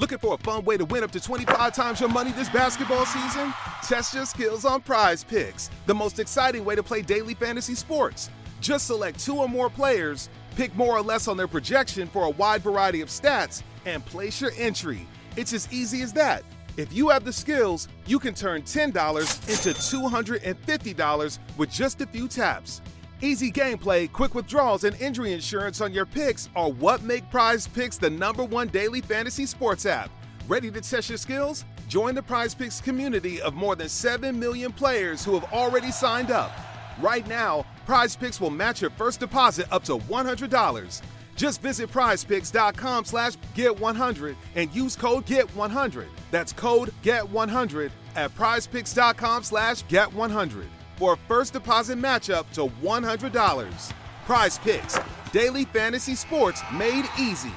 Looking for a fun way to win up to 25 times your money this basketball season? Test your skills on Prize Picks, the most exciting way to play daily fantasy sports. Just select 2 or more players, pick more or less on their projection for a wide variety of stats, and place your entry. It's as easy as that. If you have the skills, you can turn $10 into $250 with just a few taps. Easy gameplay, quick withdrawals, and injury insurance on your picks are what make Prize Picks the #1 daily fantasy sports app. Ready to test your skills? Join the Prize Picks community of more than 7 million players who have already signed up. Right now, Prize Picks will match your first deposit up to $100. Just visit prizepicks.com/get100 and use code GET100. That's code GET100 at prizepicks.com/get100 for a first deposit match up to $100. Prize Picks, daily fantasy sports made easy.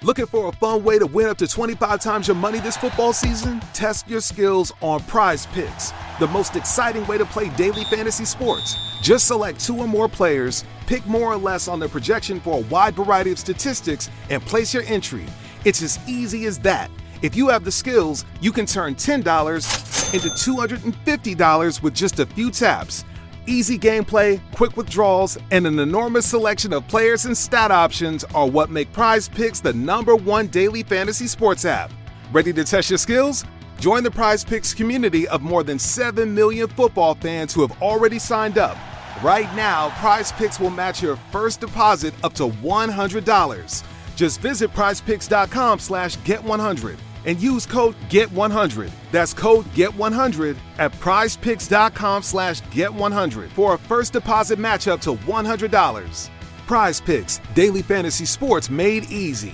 Looking for a fun way to win up to 25 times your money this football season? Test your skills on Prize Picks, the most exciting way to play daily fantasy sports. Just select 2 or more players, pick more or less on their projection for a wide variety of statistics, and place your entry. It's as easy as that. If you have the skills, you can turn $10 into $250 with just a few taps. Easy gameplay, quick withdrawals, and an enormous selection of players and stat options are what make Prize Picks the #1 daily fantasy sports app. Ready to test your skills? Join the Prize Picks community of more than 7 million football fans who have already signed up. Right now, Prize Picks will match your first deposit up to $100. Just visit prizepicks.com/get100 and use code GET100. That's code GET100 at prizepicks.com/get100 for a first deposit match up to $100. Prize Picks, daily fantasy sports made easy.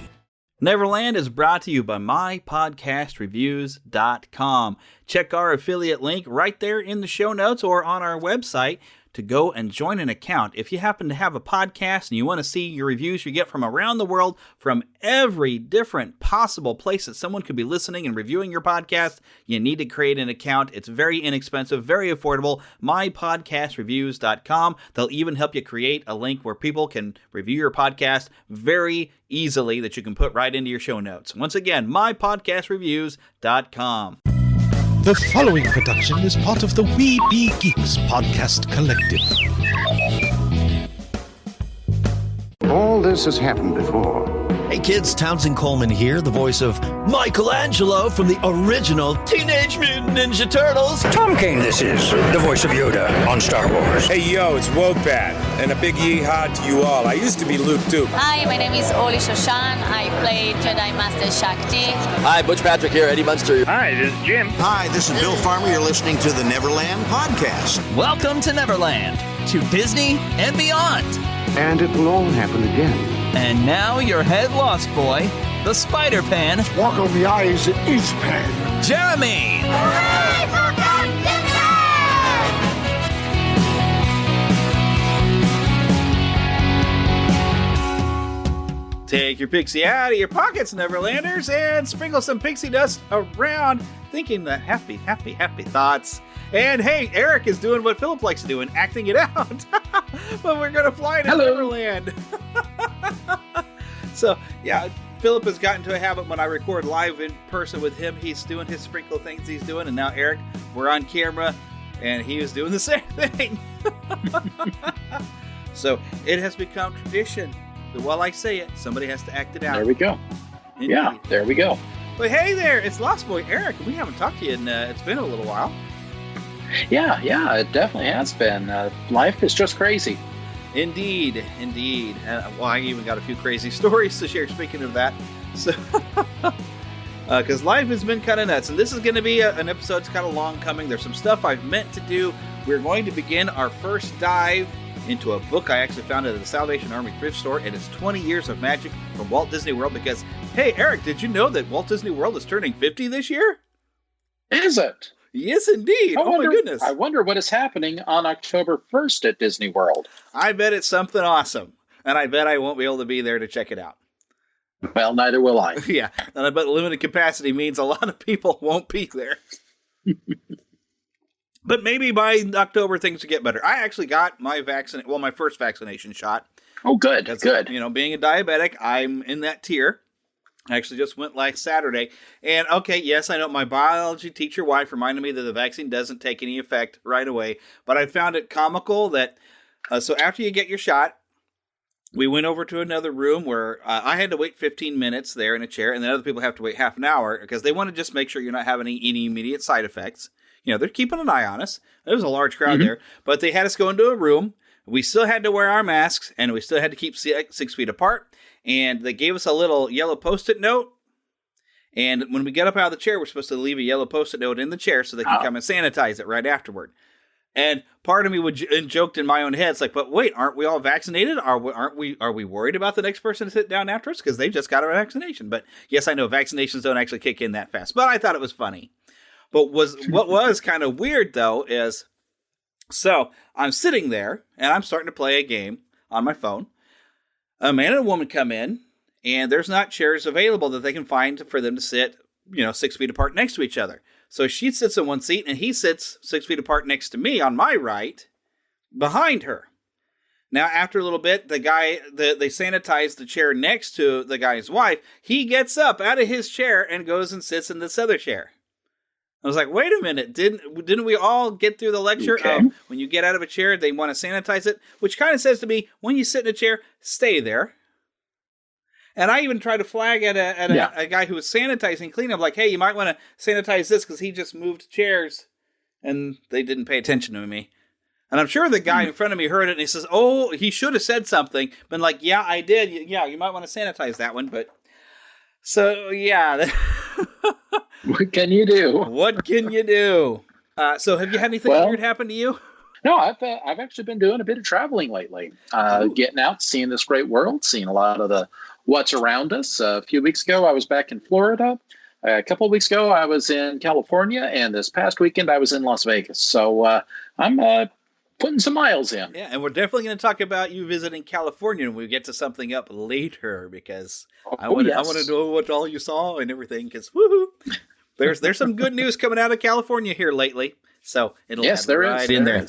Neverland is brought to you by mypodcastreviews.com. Check our affiliate link right there in the show notes or on our website to go and join an account. If you happen to have a podcast and you want to see your reviews you get from around the world, from every different possible place that someone could be listening and reviewing your podcast, you need to create an account. It's very inexpensive, very affordable. mypodcastreviews.com. They'll even help you create a link where people can review your podcast very easily that you can put right into your show notes. Once again, mypodcastreviews.com. The following production is part of the We Be Geeks podcast collective. All this has happened before. Hey kids, Townsend Coleman here, the voice of Michelangelo from the original Teenage Mutant Ninja Turtles. Tom Kane this is, the voice of Yoda on Star Wars. Hey yo, it's Wopat, and a big yeehaw to you all. I used to be Luke too. Hi, my name is Oli Shoshan. I play Jedi Master Shakti. Hi, Butch Patrick here, Eddie Munster. Hi, this is Jim. Hi, this is Bill Farmer. You're listening to the Neverland podcast. Welcome to Neverland, to Disney and beyond. And it will all happen again. And now your head lost boy, the Spider-Pan. Walk on the eyes, it is Pan. Jeremy. Hooray for Captain! Take your pixie out of your pockets, Neverlanders, and sprinkle some pixie dust around, thinking the happy, happy, happy thoughts. And hey, Eric is doing what Philip likes to do and acting it out. But we're going to fly to Neverland. So, yeah, Philip has gotten to a habit when I record live in person with him. He's doing his sprinkle things he's doing. And now, Eric, we're on camera, and he is doing the same thing. So, it has become tradition that while I say it, somebody has to act it out. There we go. Indeed. Yeah, there we go. But hey there, it's Lost Boy Eric. We haven't talked to you in, it's been a little while. Yeah, it definitely has been. Life is just crazy. Indeed. Well, I even got a few crazy stories to share, speaking of that. So, because life has been kind of nuts. And this is going to be an episode that's kind of long coming. There's some stuff I've meant to do. We're going to begin our first dive into a book I actually found at the Salvation Army thrift store. And it's 20 Years of Magic from Walt Disney World. Because, hey, Eric, did you know that Walt Disney World is turning 50 this year? Is it? Yes, indeed. My goodness. I wonder what is happening on October 1st at Disney World. I bet it's something awesome. And I bet I won't be able to be there to check it out. Well, neither will I. Yeah. And I bet limited capacity means a lot of people won't be there. But maybe by October things will get better. I actually got my my first vaccination shot. Oh, good. Good. You know, being a diabetic, I'm in that tier. I actually just went like Saturday. And okay, yes, I know my biology teacher wife reminded me that the vaccine doesn't take any effect right away. But I found it comical that, so after you get your shot, we went over to another room where I had to wait 15 minutes there in a chair, and then other people have to wait half an hour because they want to just make sure you're not having any immediate side effects. You know, they're keeping an eye on us. There was a large crowd there, but they had us go into a room. We still had to wear our masks, and we still had to keep 6 feet apart. And they gave us a little yellow Post-it note. And when we get up out of the chair, we're supposed to leave a yellow Post-it note in the chair so they can come and sanitize it right afterward. And part of me would joked in my own head, it's like, but wait, aren't we all vaccinated? Are we worried about the next person to sit down after us because they just got a vaccination? But yes, I know vaccinations don't actually kick in that fast. But I thought it was funny. But what was kind of weird though is, so I'm sitting there and I'm starting to play a game on my phone. A man and a woman come in, and there's not chairs available that they can find for them to sit, 6 feet apart next to each other. So she sits in one seat, and he sits 6 feet apart next to me on my right, behind her. Now, after a little bit, they sanitize the chair next to the guy's wife. He gets up out of his chair and goes and sits in this other chair. I was like, wait a minute, didn't we all get through the lecture of when you get out of a chair, they want to sanitize it? Which kind of says to me, when you sit in a chair, stay there. And I even tried to flag at a guy who was sanitizing, cleaning up, like, hey, you might want to sanitize this because he just moved chairs. And they didn't pay attention to me. And I'm sure the guy in front of me heard it, and he says, oh, he should have said something. Been like, yeah, I did. Yeah, you might want to sanitize that one. But so, yeah. What can you do? What can you do? So have you had anything weird happen to you? No, I've actually been doing a bit of traveling lately, getting out, seeing this great world, seeing a lot of what's around us. A few weeks ago, I was back in Florida. A couple of weeks ago, I was in California, and this past weekend, I was in Las Vegas. So I'm putting some miles in. Yeah, and we're definitely going to talk about you visiting California when we get to something up later, because I want to know what all you saw and everything, because woohoo! There's some good news coming out of California here lately. So it'll right in there.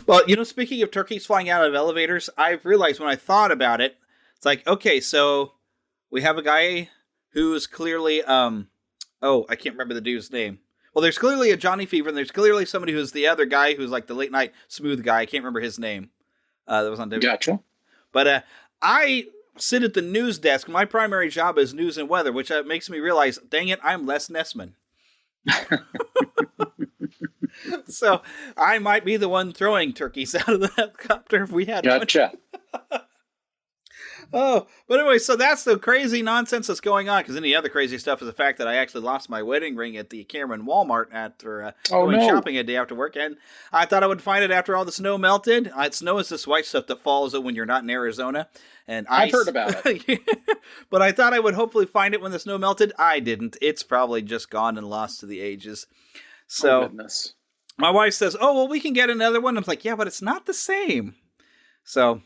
Well, speaking of turkeys flying out of elevators, I've realized when I thought about it, it's like, okay, so we have a guy who's clearly, I can't remember the dude's name. Well, there's clearly a Johnny Fever, and there's clearly somebody who's the other guy who's like the late night smooth guy. I can't remember his name. That was on WWE. Gotcha. But I sit at the news desk. My primary job is news and weather, which makes me realize, dang it, I'm Les Nessman. So I might be the one throwing turkeys out of the helicopter if we had one. Gotcha. Oh, but anyway, so that's the crazy nonsense that's going on. Because any other crazy stuff is the fact that I actually lost my wedding ring at the Cameron Walmart after going shopping a day after work. And I thought I would find it after all the snow melted. Snow is this white stuff that falls when you're not in Arizona. And I've heard about it. But I thought I would hopefully find it when the snow melted. I didn't. It's probably just gone and lost to the ages. So goodness. My wife says, oh, well, we can get another one. I'm like, yeah, but it's not the same. So...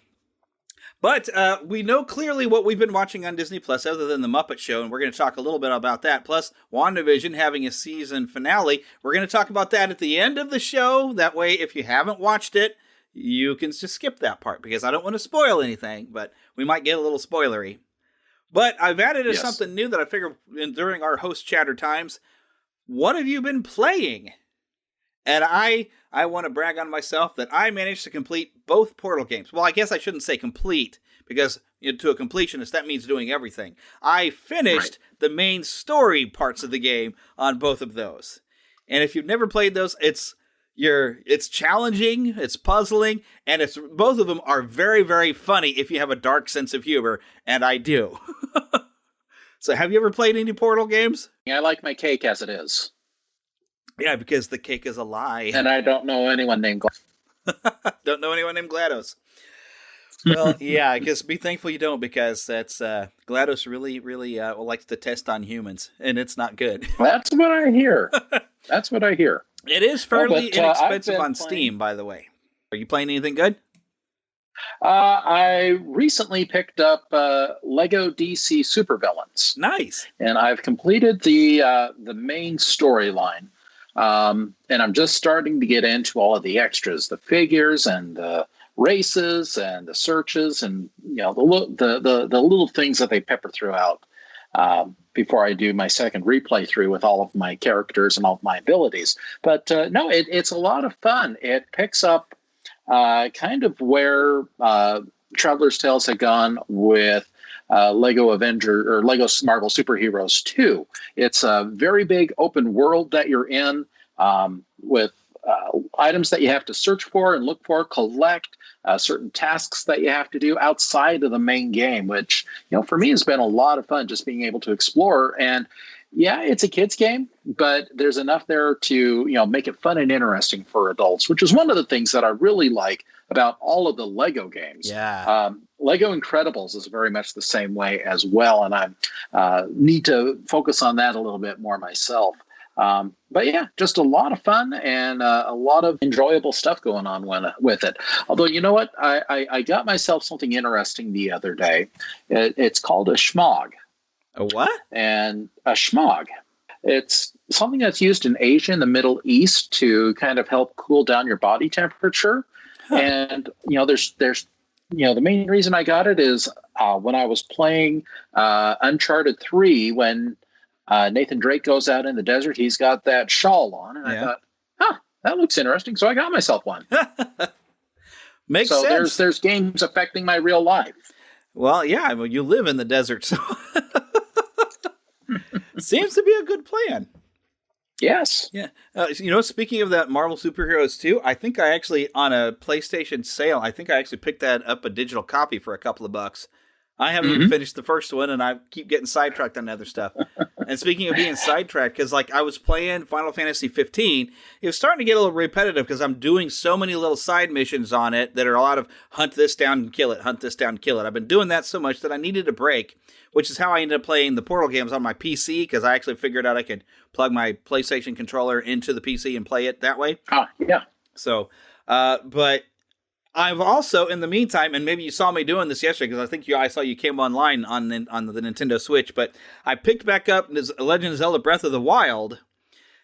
But we know clearly what we've been watching on Disney Plus, other than the Muppet Show, and we're going to talk a little bit about that. Plus, Wandavision having a season finale. We're going to talk about that at the end of the show. That way, if you haven't watched it, you can just skip that part, because I don't want to spoil anything, but we might get a little spoilery. But I've added something new that I figured during our host chatter times. What have you been playing? And I want to brag on myself that I managed to complete both Portal games. Well, I guess I shouldn't say complete, because to a completionist, that means doing everything. I finished the main story parts of the game on both of those. And if you've never played those, it's challenging, it's puzzling, and both of them are very, very funny if you have a dark sense of humor, and I do. So have you ever played any Portal games? I like my cake as it is. Yeah, because the cake is a lie. And I don't know anyone named Don't know anyone named GLaDOS. Well, yeah, I guess be thankful you don't, because that's GLaDOS really, really likes to test on humans, and it's not good. That's what I hear. That's what I hear. It is fairly inexpensive on Steam, by the way. Are you playing anything good? I recently picked up Lego DC Supervillains. Nice. And I've completed the main storyline. And I'm just starting to get into all of the extras, the figures and the races and the searches and the little things that they pepper throughout. before I do my second replay through with all of my characters and all of my abilities. But no, it's a lot of fun. It picks up kind of where Traveler's Tales had gone with Lego Avenger or Lego Marvel Superheroes 2. It's a very big open world that you're in with items that you have to search for and look for, collect, certain tasks that you have to do outside of the main game, which, for me has been a lot of fun just being able to explore. And yeah, it's a kid's game, but there's enough there to, make it fun and interesting for adults, which is one of the things that I really like about all of the Lego games. Yeah. Lego Incredibles is very much the same way as well. And I need to focus on that a little bit more myself. But yeah, just a lot of fun and a lot of enjoyable stuff going on with it. Although, you know what? I got myself something interesting the other day. It's called a schmog. A what? And a schmog. It's something that's used in Asia and the Middle East to kind of help cool down your body temperature. Huh. And, there's the main reason I got it is when I was playing Uncharted 3, when Nathan Drake goes out in the desert, he's got that shawl on. And I thought, that looks interesting. So I got myself one. Makes sense. So there's games affecting my real life. Well, yeah, you live in the desert, so seems to be a good plan. Yes. Yeah. Speaking of that Marvel Superheroes 2, I think I actually, on a PlayStation sale, picked that up a digital copy for a couple of bucks. I haven't even finished the first one, and I keep getting sidetracked on other stuff. And speaking of being sidetracked, because I was playing Final Fantasy 15, it was starting to get a little repetitive because I'm doing so many little side missions on it that are a lot of hunt this down and kill it, hunt this down and kill it. I've been doing that so much that I needed a break, which is how I ended up playing the Portal games on my PC, because I actually figured out I could plug my PlayStation controller into the PC and play it that way. Yeah. So, but I've also, in the meantime, and maybe you saw me doing this yesterday, because I think I saw you came online on the Nintendo Switch, but I picked back up Legend of Zelda Breath of the Wild.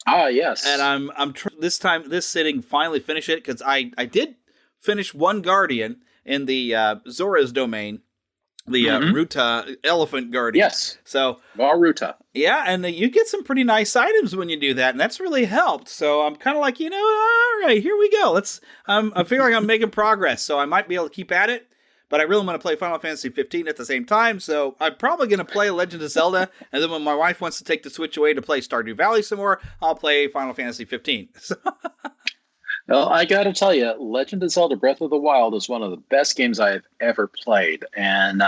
Yes. And I'm this sitting finally finish it, because I did finish one Guardian in the Zora's domain, the Ruta Elephant Guardian. Yes. So Ruta. Yeah, and you get some pretty nice items when you do that, and that's really helped. So I'm kind of like, all right, here we go. I feel like I'm making progress, so I might be able to keep at it. But I really want to play Final Fantasy 15 at the same time, so I'm probably going to play Legend of Zelda, and then when my wife wants to take the Switch away to play Stardew Valley some more, I'll play Final Fantasy 15. Well, I got to tell you, Legend of Zelda Breath of the Wild is one of the best games I've ever played. And,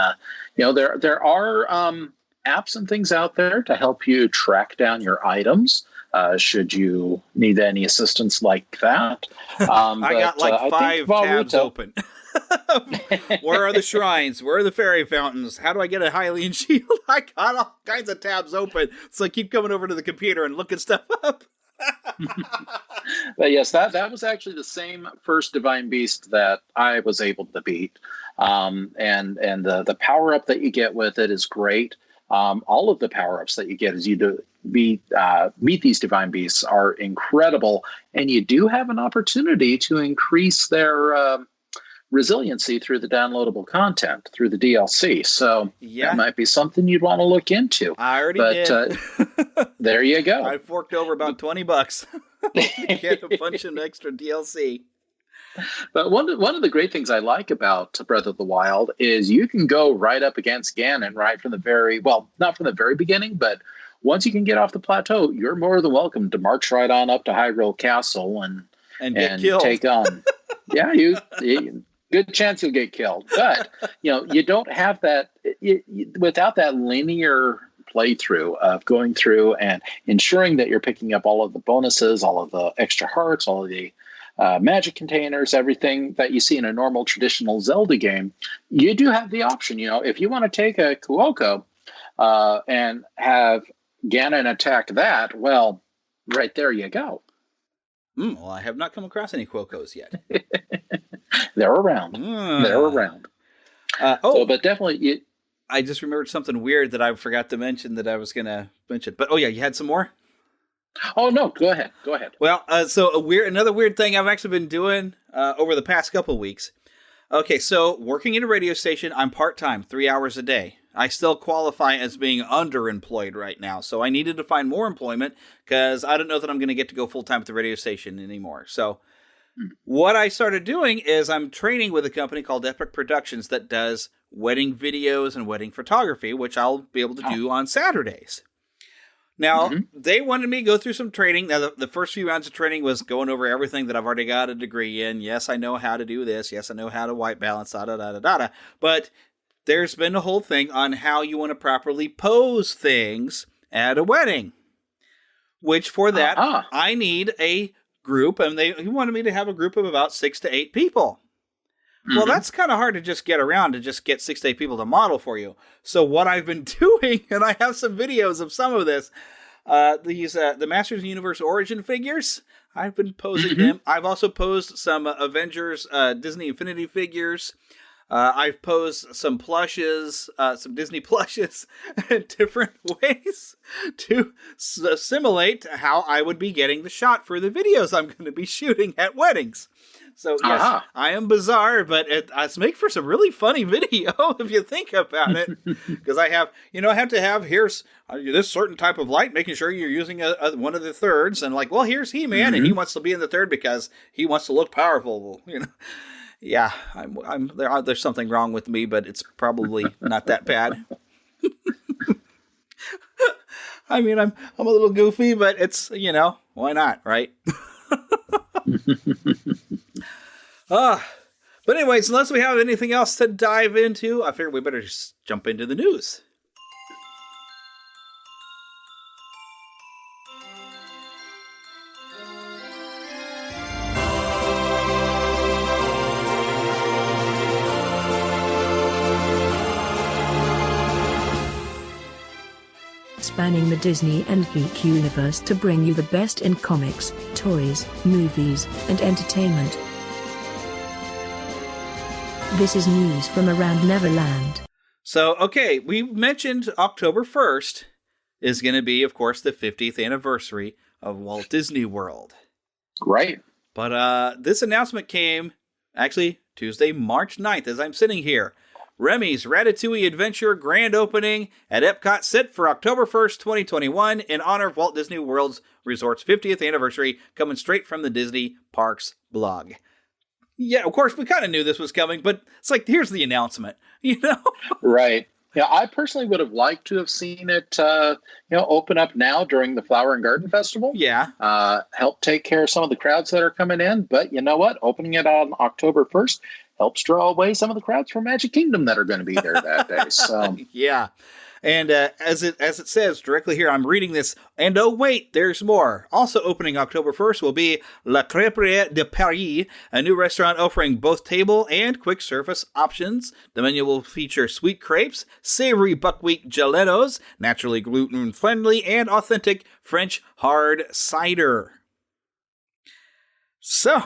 there are apps and things out there to help you track down your items, should you need any assistance like that. I got 5 tabs open. Where are the shrines? Where are the fairy fountains? How do I get a Hylian shield? I got all kinds of tabs open, so I keep coming over to the computer and looking stuff up. But yes, that was actually the same first divine beast that I was able to beat, and the power up that you get with it is great. All of the power ups that you get as you meet these divine beasts are incredible, and you do have an opportunity to increase their resiliency through the downloadable content, through the DLC. So that might be something you'd want to look into. I already did. There you go. I forked over about $20 to get a bunch of extra DLC. But one of the great things I like about Breath of the Wild is you can go right up against Ganon right from not from the very beginning, but once you can get off the plateau, you're more than welcome to march right on up to Hyrule Castle and get killed. Take on. Yeah, you good chance you'll get killed. But, you don't have that without that linear playthrough of going through and ensuring that you're picking up all of the bonuses, all of the extra hearts, all of the magic containers, everything that you see in a normal traditional Zelda game. You do have the option, if you want to take a Kuoko and have Ganon attack that, well, right there you go. Well, I have not come across any Kuokos yet. They're around. They're around. But definitely, I just remembered something weird that I forgot to mention that I was going to mention. But you had some more? Oh no, go ahead. Well, so another weird thing I've actually been doing over the past couple of weeks. Okay, so working in a radio station, I'm part-time, 3 hours a day. I still qualify as being underemployed right now. So I needed to find more employment because I don't know that I'm going to get to go full-time at the radio station anymore. So what I started doing is I'm training with a company called Epic Productions that does wedding videos and wedding photography, which I'll be able to do on Saturdays. Now, they wanted me to go through some training. Now, the first few rounds of training was going over everything that I've already got a degree in. Yes, I know how to do this. Yes, I know how to white balance, da-da-da-da-da. But there's been a whole thing on how you want to properly pose things at a wedding. Which, for that, I need a group. And he wanted me to have a group of about 6 to 8 people. Well, that's kind of hard to just get around to just get 6 to 8 people to model for you. So what I've been doing, and I have some videos of some of this, the Masters of the Universe Origin figures, I've been posing them. I've also posed some Avengers Disney Infinity figures. I've posed some plushes, some Disney plushes in different ways to simulate how I would be getting the shot for the videos I'm going to be shooting at weddings. So, yes, I am bizarre, but it's make for some really funny video if you think about it. Because I have to have, here's this certain type of light, making sure you're using one of the thirds. And like, well, here's He-Man, and he wants to be in the third because he wants to look powerful. Yeah, there's something wrong with me, but it's probably not that bad. I mean, I'm a little goofy, but it's, why not, right? But anyways, unless we have anything else to dive into, I figured we better just jump into the news. Spanning the Disney and geek universe to bring you the best in comics, toys, movies, and entertainment. This is news from around Neverland. So, okay, we mentioned October 1st is going to be, of course, the 50th anniversary of Walt Disney World. Right. But this announcement came, actually, Tuesday, March 9th, as I'm sitting here. Remy's Ratatouille Adventure grand opening at Epcot set for October 1st, 2021 in honor of Walt Disney World's Resort's 50th anniversary, coming straight from the Disney Parks blog. Yeah, of course, we kind of knew this was coming, but it's like, here's the announcement, Right. Yeah, I personally would have liked to have seen it, open up now during the Flower and Garden Festival. Yeah. Help take care of some of the crowds that are coming in. But you know what? Opening it on October 1st helps draw away some of the crowds from Magic Kingdom that are going to be there that day. So yeah. And as it says directly here, I'm reading this, and oh wait, there's more. Also opening October 1st will be La Crêperie de Paris, a new restaurant offering both table and quick service options. The menu will feature sweet crepes, savory buckwheat gelatos, naturally gluten-friendly, and authentic French hard cider. So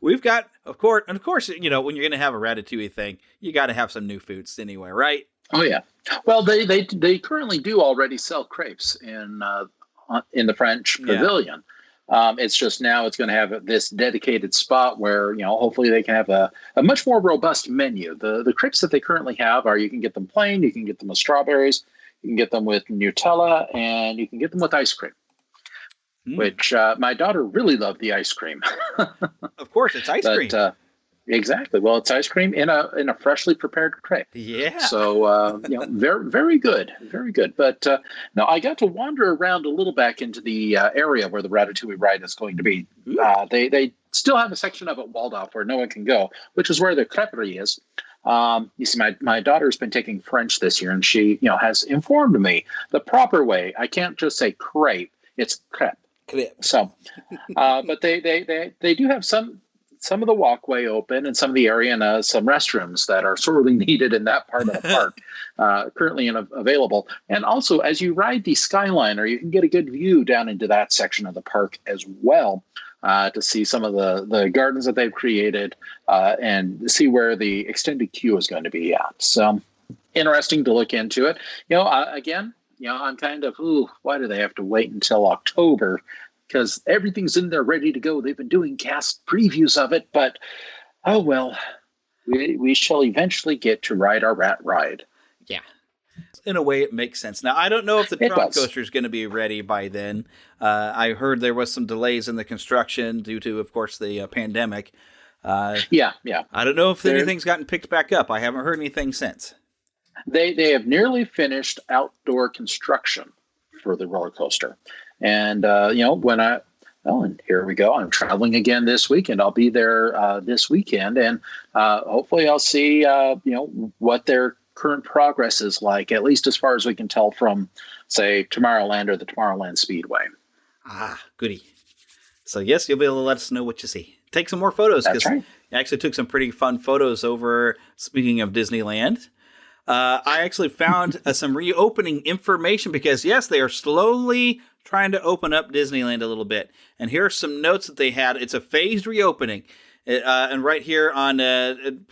we've got, of course, when you're going to have a Ratatouille thing, you got to have some new foods anyway, right? Oh yeah. Well, they currently do already sell crepes in the French Pavilion. It's just now it's going to have this dedicated spot where hopefully they can have a much more robust menu. The crepes that they currently have are, you can get them plain, you can get them with strawberries, you can get them with Nutella, and you can get them with ice cream. Which my daughter really loved the ice cream. Of course, it's ice cream. Exactly. Well, it's ice cream in a freshly prepared crepe. Yeah. So very, very good, very good. But now I got to wander around a little back into the area where the Ratatouille ride is going to be. They still have a section of it walled off where no one can go, which is where the creperie is. You see, my daughter's been taking French this year, and she has informed me the proper way. I can't just say crepe; it's crepe. So, but they do have some of the walkway open and some of the area and some restrooms that are sorely needed in that part of the park currently available. And also, as you ride the Skyliner, you can get a good view down into that section of the park as well to see some of the gardens that they've created and see where the extended queue is going to be at. So interesting to look into it. Again, I'm kind of, why do they have to wait until October? Because everything's in there ready to go. They've been doing cast previews of it, but oh well, we shall eventually get to ride our rat ride. Yeah. In a way, it makes sense. Now, I don't know if the Tron coaster is going to be ready by then. I heard there was some delays in the construction due to, of course, the pandemic. Yeah. I don't know if anything's gotten picked back up. I haven't heard anything since. They have nearly finished outdoor construction for the roller coaster. And, and here we go. I'm traveling again this weekend. I'll be there this weekend. And hopefully I'll see, what their current progress is like, at least as far as we can tell from, say, Tomorrowland or the Tomorrowland Speedway. Ah, goody. So, yes, you'll be able to let us know what you see. Take some more photos. That's right. I actually took some pretty fun photos over, speaking of Disneyland. I actually found some reopening information because, yes, they are slowly trying to open up Disneyland a little bit. And here are some notes that they had. It's a phased reopening. And right here on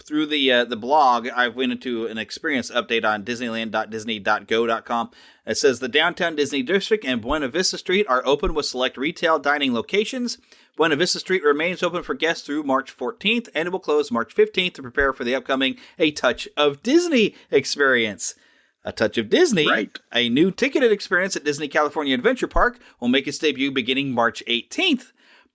through the blog, I went into an experience update on disneyland.disney.go.com. It says the downtown Disney District and Buena Vista Street are open with select retail dining locations. Buena Vista Street remains open for guests through March 14th, and it will close March 15th to prepare for the upcoming A Touch of Disney experience. A Touch of Disney, right. A new ticketed experience at Disney California Adventure Park, will make its debut beginning March 18th.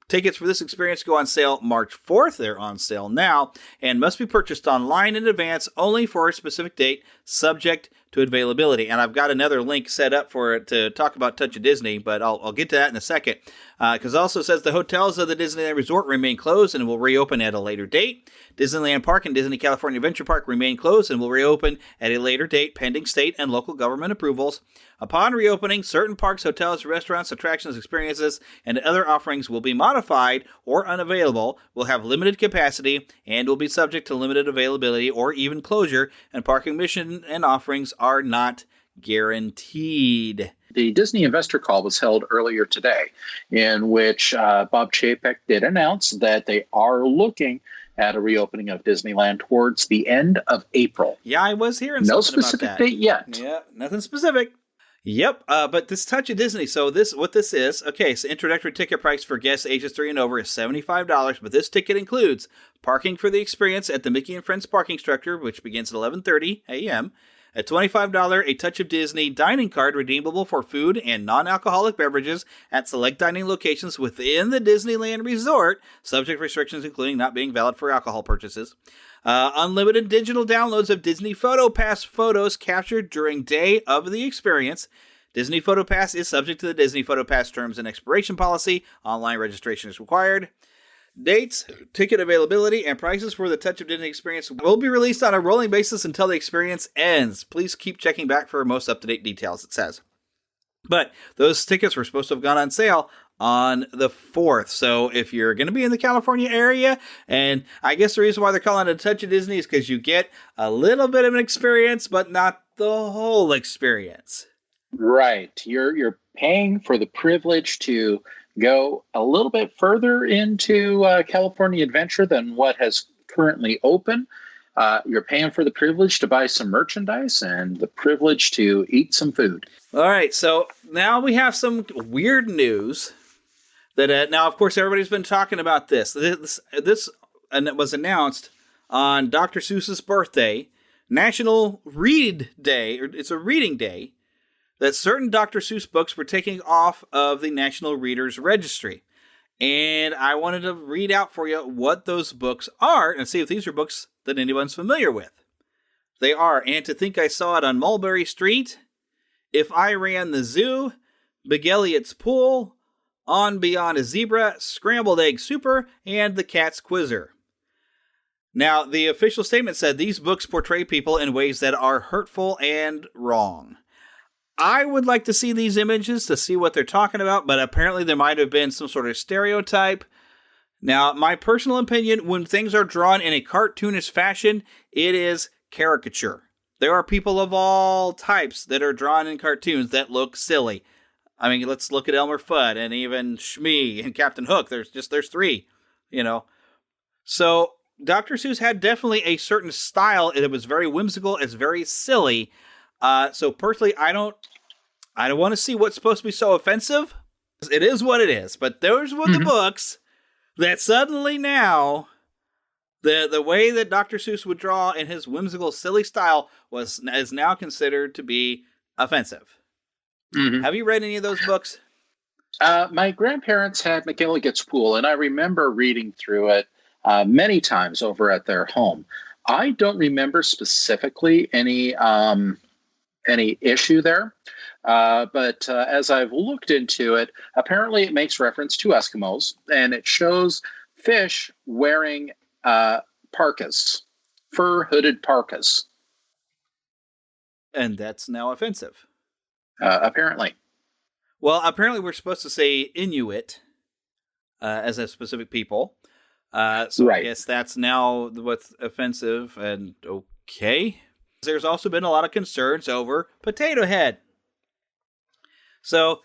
Tickets for this experience go on sale March 4th. They're on sale now and must be purchased online in advance only for a specific date, subject to availability. And I've got another link set up for it to talk about Touch of Disney, but I'll get to that in a second. Because it also says the hotels of the Disneyland Resort remain closed and will reopen at a later date. Disneyland Park and Disney California Adventure Park remain closed and will reopen at a later date pending state and local government approvals. Upon reopening, certain parks, hotels, restaurants, attractions, experiences, and other offerings will be modified or unavailable, will have limited capacity, and will be subject to limited availability or even closure, and park admission and offerings are not guaranteed. The Disney investor call was held earlier today, in which Bob Chapek did announce that they are looking at a reopening of Disneyland towards the end of April. Yeah, I was hearing no something specific about that. date yet. Yeah, nothing specific. Yep, but this Touch of Disney, so what this is, okay, so introductory ticket price for guests ages 3 and over is $75, but this ticket includes parking for the experience at the Mickey and Friends parking structure, which begins at 11:30 a.m., a $25 A Touch of Disney dining card redeemable for food and non-alcoholic beverages at select dining locations within the Disneyland Resort, subject restrictions including not being valid for alcohol purchases. Unlimited digital downloads of Disney Photo Pass photos captured during day of the experience. Disney Photo Pass is subject to the Disney Photo Pass terms and expiration policy. Online registration is required. Dates, ticket availability, and prices for the Touch of Disney experience will be released on a rolling basis until the experience ends. Please keep checking back for most up-to-date details, it says. But those tickets were supposed to have gone on sale on the 4th. So if you're going to be in the California area, and I guess the reason why they're calling it a Touch of Disney is because you get a little bit of an experience, but not the whole experience. Right. You're paying for the privilege to go a little bit further into California Adventure than what has currently open. You're paying for the privilege to buy some merchandise and the privilege to eat some food. All right, so now we have some weird news that now, of course, everybody's been talking about this. This and it was announced on Dr. Seuss's birthday, National Read Day, or it's a reading day, that certain Dr. Seuss books were taking off of the National Readers Registry. And I wanted to read out for you what those books are and see if these are books that anyone's familiar with. They are And to Think I Saw It on Mulberry Street, If I Ran the Zoo, Big Elliot's Pool, On Beyond a Zebra, Scrambled Egg Super, and The Cat's Quizzer. Now, the official statement said these books portray people in ways that are hurtful and wrong. I would like to see these images to see what they're talking about, but apparently there might have been some sort of stereotype. Now, my personal opinion, when things are drawn in a cartoonish fashion, it is caricature. There are people of all types that are drawn in cartoons that look silly. I mean, let's look at Elmer Fudd and even Shmi and Captain Hook. There's 3, So Dr. Seuss had definitely a certain style. It was very whimsical. It's very silly. So personally, I don't want to see what's supposed to be so offensive. It is what it is. But those were the books that suddenly now The way that Dr. Seuss would draw in his whimsical, silly style is now considered to be offensive. Mm-hmm. Have you read any of those books? My grandparents had McGilligan's Pool, and I remember reading through it many times over at their home. I don't remember specifically any issue there, but as I've looked into it, apparently it makes reference to Eskimos, and it shows fish wearing parkas, fur hooded parkas. And that's now offensive. Apparently. Well, apparently we're supposed to say Inuit as a specific people. So right. I guess that's now what's offensive, and okay. There's also been a lot of concerns over Potato Head. So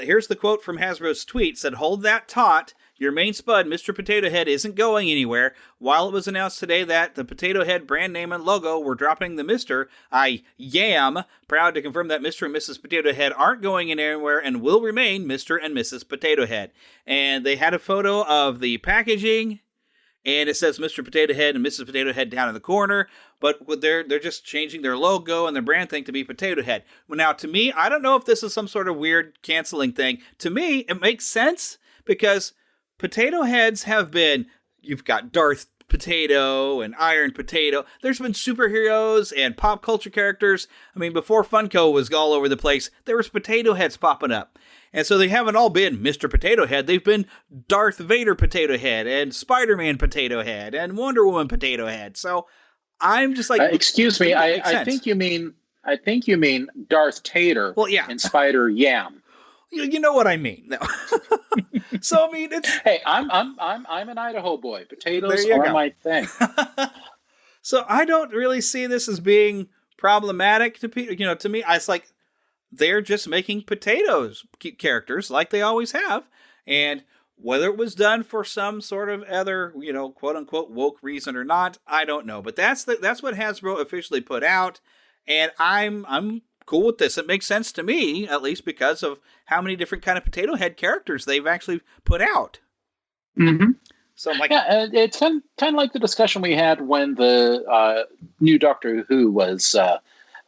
here's the quote from Hasbro's tweet. Said, "Hold that taut. Your main spud, Mr. Potato Head, isn't going anywhere. While it was announced today that the Potato Head brand name and logo were dropping the Mr., I am proud to confirm that Mr. and Mrs. Potato Head aren't going anywhere and will remain Mr. and Mrs. Potato Head." And they had a photo of the packaging, and it says Mr. Potato Head and Mrs. Potato Head down in the corner, but they're just changing their logo and their brand thing to be Potato Head. Now, to me, I don't know if this is some sort of weird canceling thing. To me, it makes sense because Potato Heads have been, you've got Darth Potato and Iron Potato. There's been superheroes and pop culture characters. I mean, before Funko was all over the place, there was Potato Heads popping up. And so they haven't all been Mr. Potato Head. They've been Darth Vader Potato Head and Spider-Man Potato Head and Wonder Woman Potato Head. So I'm just like, excuse me, I think you mean Darth Tater. Well, yeah. And Spider Yam. You know what I mean. No. So I mean, it's hey, I'm an Idaho boy. Potatoes are my thing. So I don't really see this as being problematic to people. You know, to me, it's like they're just making potatoes characters like they always have, and whether it was done for some sort of other, you know, quote unquote woke reason or not, I don't know. But that's what Hasbro officially put out, and I'm cool with this. It makes sense to me, at least because of how many different kind of Potato Head characters they've actually put out. Mm-hmm. So I'm like, yeah, it's kind of like the discussion we had when the new Doctor Who was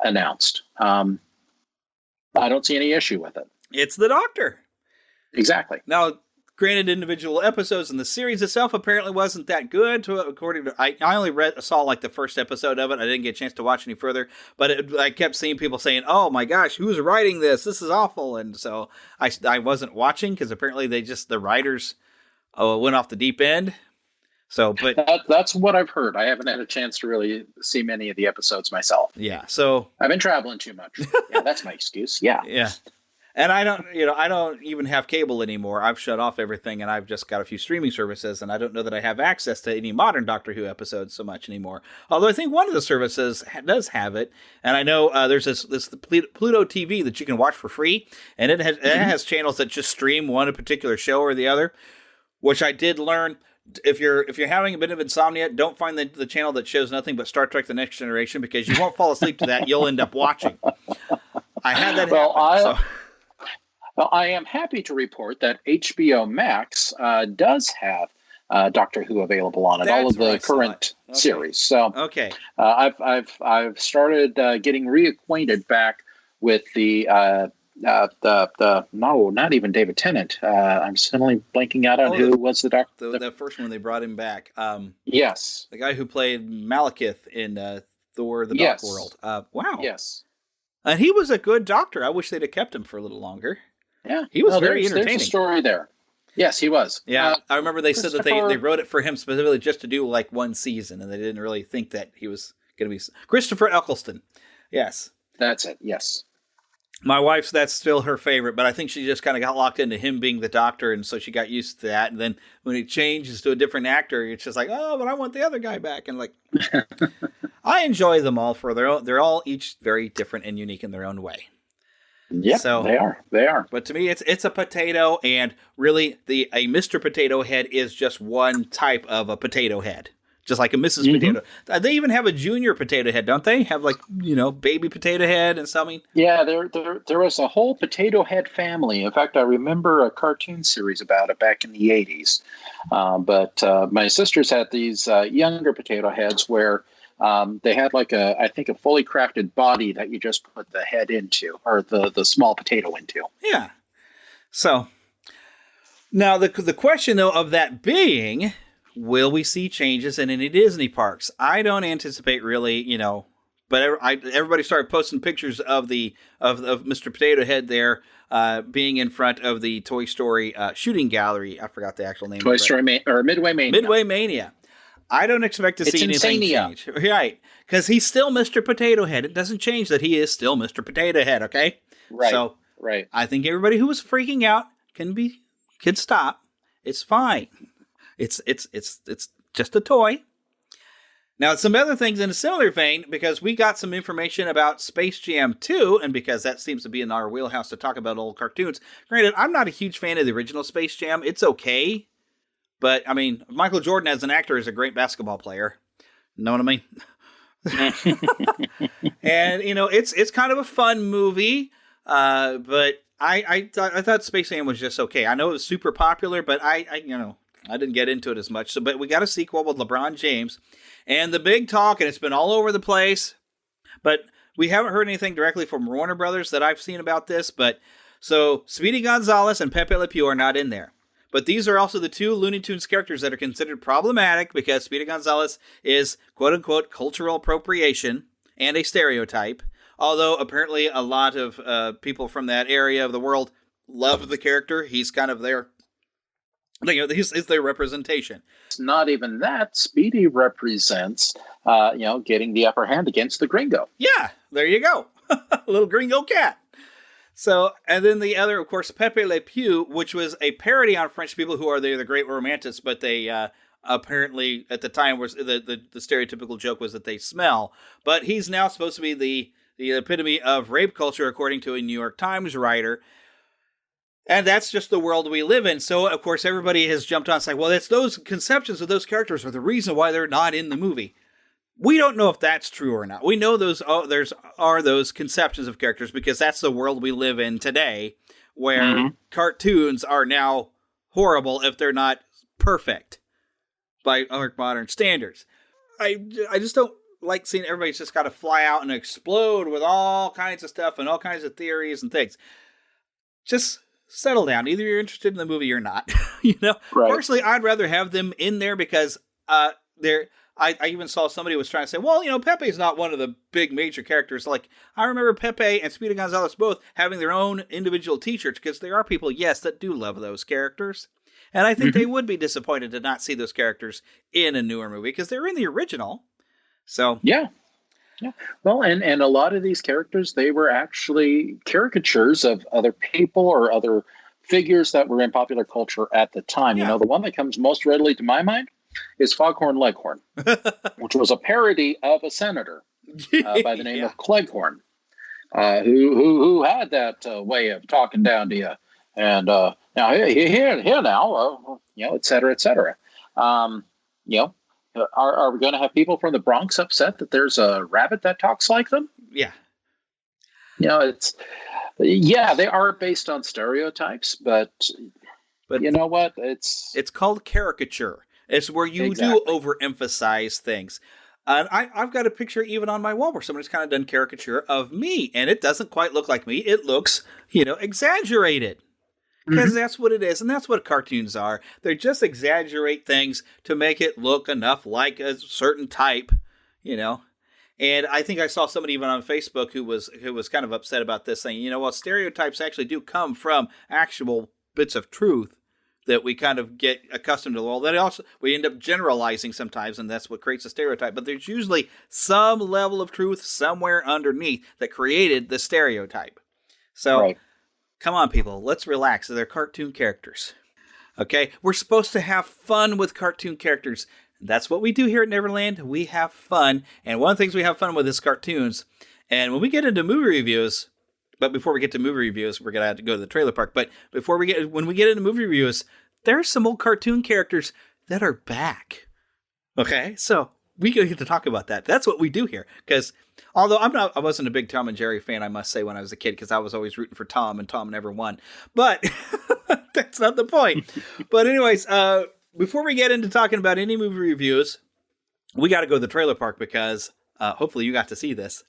announced. I don't see any issue with it. It's the Doctor. Exactly. Now, granted, individual episodes in the series itself apparently wasn't that good. According to, I only saw like the first episode of it. I didn't get a chance to watch any further. But I kept seeing people saying, "Oh my gosh, who's writing this? This is awful." And so I wasn't watching because apparently the writers went off the deep end. So, but that's what I've heard. I haven't had a chance to really see many of the episodes myself. Yeah. So I've been traveling too much. Yeah, that's my excuse. Yeah. Yeah. And I don't even have cable anymore. I've shut off everything, and I've just got a few streaming services, and I don't know that I have access to any modern Doctor Who episodes so much anymore. Although I think one of the services does have it, and I know there's this Pluto TV that you can watch for free, and it has channels that just stream one particular show or the other, which I did learn. If you're having a bit of insomnia, don't find the channel that shows nothing but Star Trek: The Next Generation, because you won't fall asleep to that. You'll end up watching. I had that happen. Well, I am happy to report that HBO Max does have Doctor Who available on it, all of the current series. So, okay, I've started getting reacquainted back with the no, not even David Tennant. I'm suddenly blanking out on who was the Doctor. The first one they brought him back. Yes, the guy who played Malekith in Thor: The Dark World. Wow. Yes, and he was a good Doctor. I wish they'd have kept him for a little longer. Yeah, he was very entertaining. There's a story there. Yes, he was. Yeah, I remember they said that they wrote it for him specifically just to do like one season, and they didn't really think that he was going to be Christopher Eccleston. Yes, that's it. Yes, my wife's that's still her favorite, but I think she just kind of got locked into him being the Doctor, and so she got used to that. And then when he changes to a different actor, it's just like, oh, but I want the other guy back. And like, I enjoy them all for their own. They're all each very different and unique in their own way. Yeah, so, they are. But to me, it's a potato, and really, a Mr. Potato Head is just one type of a potato head. just like a Mrs. Potato. They even have a junior Potato Head, don't they? Have baby Potato Head and something. Yeah, there was a whole Potato Head family. In fact, I remember a cartoon series about it back in the 80s. But my sisters had these younger Potato Heads where they had I think a fully crafted body that you just put the head into, or the small potato into. Yeah. So now the question though of that being, will we see changes in any Disney parks? I don't anticipate really, but everybody started posting pictures of Mr. Potato Head there being in front of the Toy Story shooting gallery. I forgot the actual name. Toy Story or Midway Mania. Midway Mania. I don't expect to see anything change. Right. Because he's still Mr. Potato Head. It doesn't change that he is still Mr. Potato Head, okay? Right. So right. I think everybody who was freaking out can stop. It's fine. It's just a toy. Now, some other things in a similar vein, because we got some information about Space Jam 2, and because that seems to be in our wheelhouse to talk about old cartoons. Granted, I'm not a huge fan of the original Space Jam. It's okay. But, I mean, Michael Jordan as an actor is a great basketball player. Know what I mean? And, it's kind of a fun movie. But I thought Space Jam was just okay. I know it was super popular, but I didn't get into it as much. So, but we got a sequel with LeBron James, and the big talk, and it's been all over the place. But we haven't heard anything directly from Warner Brothers that I've seen about this. But so Speedy Gonzales and Pepe Le Pew are not in there. But these are also the two Looney Tunes characters that are considered problematic because Speedy Gonzales is quote unquote cultural appropriation and a stereotype. Although apparently a lot of people from that area of the world love the character. He's kind of their, he's their representation. It's not even that. Speedy represents, getting the upper hand against the gringo. Yeah, there you go. A little gringo cat. So, and then the other, of course, Pepe Le Pew, which was a parody on French people who are the great romantics, but they apparently at the time was the stereotypical joke was that they smell. But he's now supposed to be the epitome of rape culture, according to a New York Times writer. And that's just the world we live in. So, of course, everybody has jumped on and said, well, it's those conceptions of those characters are the reason why they're not in the movie. We don't know if that's true or not. We know those conceptions of characters because that's the world we live in today, where cartoons are now horrible if they're not perfect by our modern standards. I just don't like seeing everybody's just got to fly out and explode with all kinds of stuff and all kinds of theories and things. Just settle down. Either you're interested in the movie or not. Right. Personally, I'd rather have them in there because I even saw somebody was trying to say, well, Pepe's not one of the big major characters. Like, I remember Pepe and Speedy Gonzales both having their own individual t-shirts because there are people, yes, that do love those characters. And I think they would be disappointed to not see those characters in a newer movie because they're in the original. So, yeah. Well, and a lot of these characters, they were actually caricatures of other people or other figures that were in popular culture at the time. The one that comes most readily to my mind is Foghorn Leghorn, which was a parody of a senator by the name of Cleghorn, who had that way of talking down to you. And now here now, et cetera, et cetera. Are we going to have people from the Bronx upset that there's a rabbit that talks like them? Yeah. They are based on stereotypes, but you know what? It's called caricature. It's where you do overemphasize things. And I've got a picture even on my wall where somebody's kind of done caricature of me, and it doesn't quite look like me. It looks, exaggerated. Because that's what it is, and that's what cartoons are. They just exaggerate things to make it look enough like a certain type, And I think I saw somebody even on Facebook who was kind of upset about this, saying, stereotypes actually do come from actual bits of truth that we kind of get accustomed to. Well, that also we end up generalizing sometimes, and that's what creates a stereotype. But there's usually some level of truth somewhere underneath that created the stereotype. So, Come on, people, let's relax. They're cartoon characters. Okay? We're supposed to have fun with cartoon characters. That's what we do here at Neverland. We have fun. And one of the things we have fun with is cartoons. And when we get into movie reviews, but before we get to movie reviews, we're going to have to go to the trailer park. But when we get into movie reviews, there's some old cartoon characters that are back. Okay, so we get to talk about that. That's what we do here. Because although I wasn't a big Tom and Jerry fan, I must say, when I was a kid, because I was always rooting for Tom, and Tom never won. But that's not the point. But anyways, before we get into talking about any movie reviews, we got to go to the trailer park because hopefully you got to see this.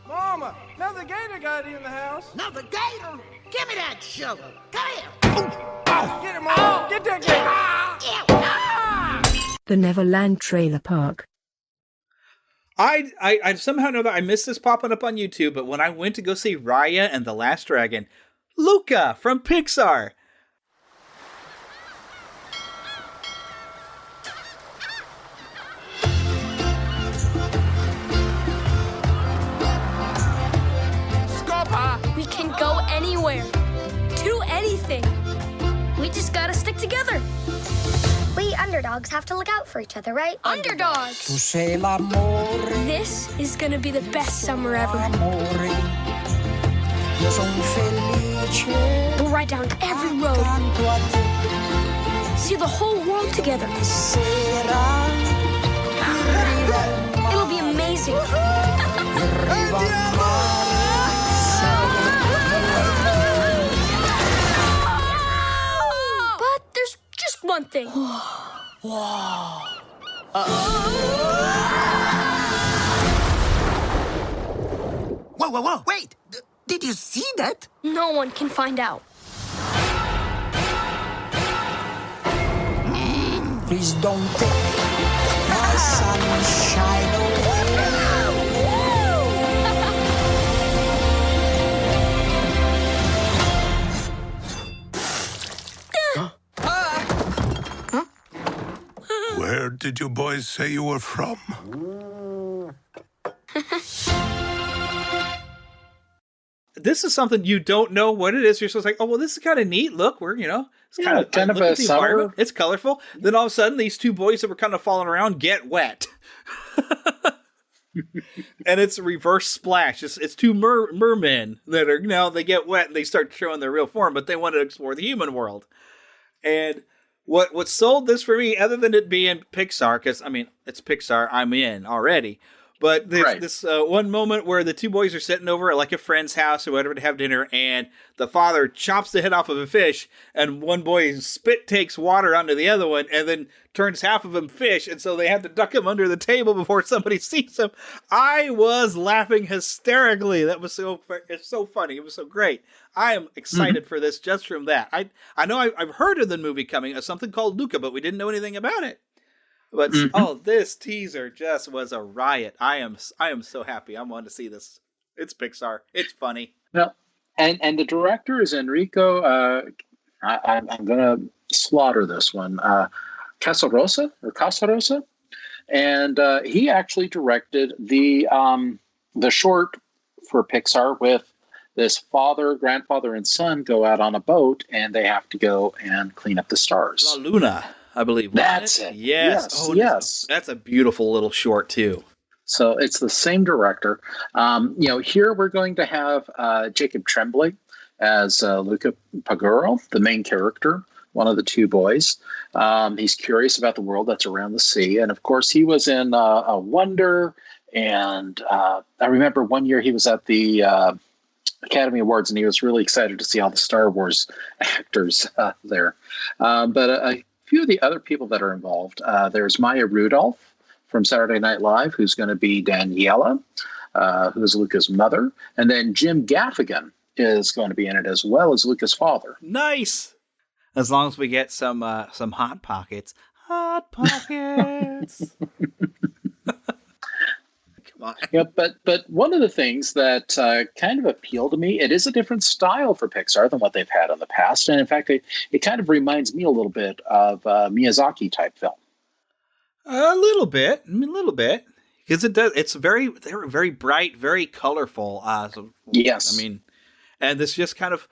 Mama, another gator got in the house. Another gator? Give me that shovel. Come here. Get him, Mama. Get that gator. The Neverland Trailer Park. I somehow know that I missed this popping up on YouTube, but when I went to go see Raya and the Last Dragon, Luca from Pixar. We can go anywhere, do anything. We just gotta stick together. We underdogs have to look out for each other, right? Underdogs. This is gonna be the best summer ever. We'll ride down every road. See the whole world together. It'll be amazing. One thing. Whoa. Whoa, wait! Did you see that? No one can find out. Please don't take my sunshine away. Where did you boys say you were from? This is something you don't know what it is. You're just like, oh, well, this is kind of neat. Look, we're, it's kind of a summer. It's colorful. Then all of a sudden, these two boys that were kind of falling around get wet. And it's a reverse splash. It's two mermen that are, they get wet and they start showing their real form, but they want to explore the human world. And what sold this for me, other than it being Pixar, because, it's Pixar, I'm in already. But there's this one moment where the two boys are sitting over at like a friend's house or whatever to have dinner, and the father chops the head off of a fish, and one boy's spit takes water onto the other one, and then turns half of him fish, and so they have to duck him under the table before somebody sees him. I was laughing hysterically. That was it's so funny. It was so great. I am excited for this just from that. I know I've heard of the movie coming, something called Luca, but we didn't know anything about it. But this teaser just was a riot. I am so happy. I want to see this. It's Pixar. It's funny. Well, and the director is Enrico. I'm gonna slaughter this one. Casarosa, and he actually directed the short for Pixar with this father, grandfather, and son go out on a boat, and they have to go and clean up the stars. La Luna, I believe. That's it. Yes. Yes. That's a beautiful little short too. So it's the same director. Here we're going to have Jacob Tremblay as Luca Paguro, the main character, one of the two boys. He's curious about the world that's around the sea. And of course, he was in Wonder. And I remember one year he was at the Academy Awards, and he was really excited to see all the Star Wars actors there. But a few of the other people that are involved, there's Maya Rudolph from Saturday Night Live, who's going to be Daniela, who's Luca's mother. And then Jim Gaffigan is going to be in it, as well as Luca's father. Nice. As long as we get some Hot Pockets. Hot Pockets. Come on. Yeah, but one of the things that kind of appealed to me, it is a different style for Pixar than what they've had in the past. And in fact, it kind of reminds me a little bit of Miyazaki type film. A little bit. Because it's very bright, very colorful. Yes. And this just kind of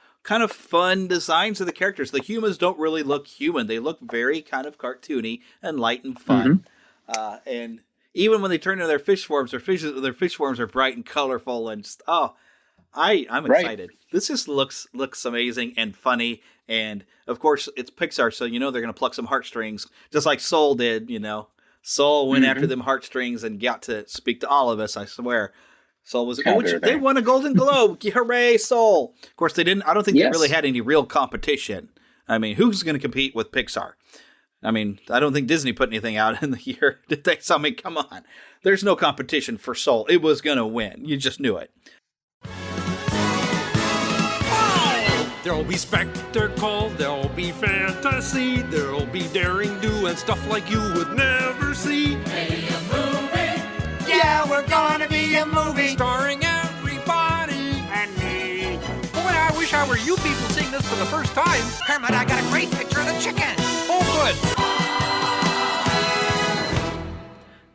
fun designs of the characters. The humans don't really look human. They look very kind of cartoony and light and fun. Mm-hmm. And even when they turn into their fish forms, their fish forms are bright and colorful. And just, I'm excited. Right. This just looks amazing and funny And, of course, it's Pixar, so they're going to pluck some heartstrings, just like Soul did, Soul went after them heartstrings and got to speak to all of us, I swear. Soul was... they won a Golden Globe. Hooray, Soul! Of course, they didn't... I don't think they really had any real competition. I mean, who's going to compete with Pixar? I mean, I don't think Disney put anything out in the year, did they? So, I mean, come on. There's no competition for Soul. It was going to win. You just knew it. There'll be spectacle, there'll be fantasy, there'll be daring do and stuff like you would never see. Maybe a movie. Yeah, we're gonna be a movie. Starring everybody And me. Boy, I wish I were you people seeing this for the first time. Kermit, I got a great picture of the chicken. Oh, good.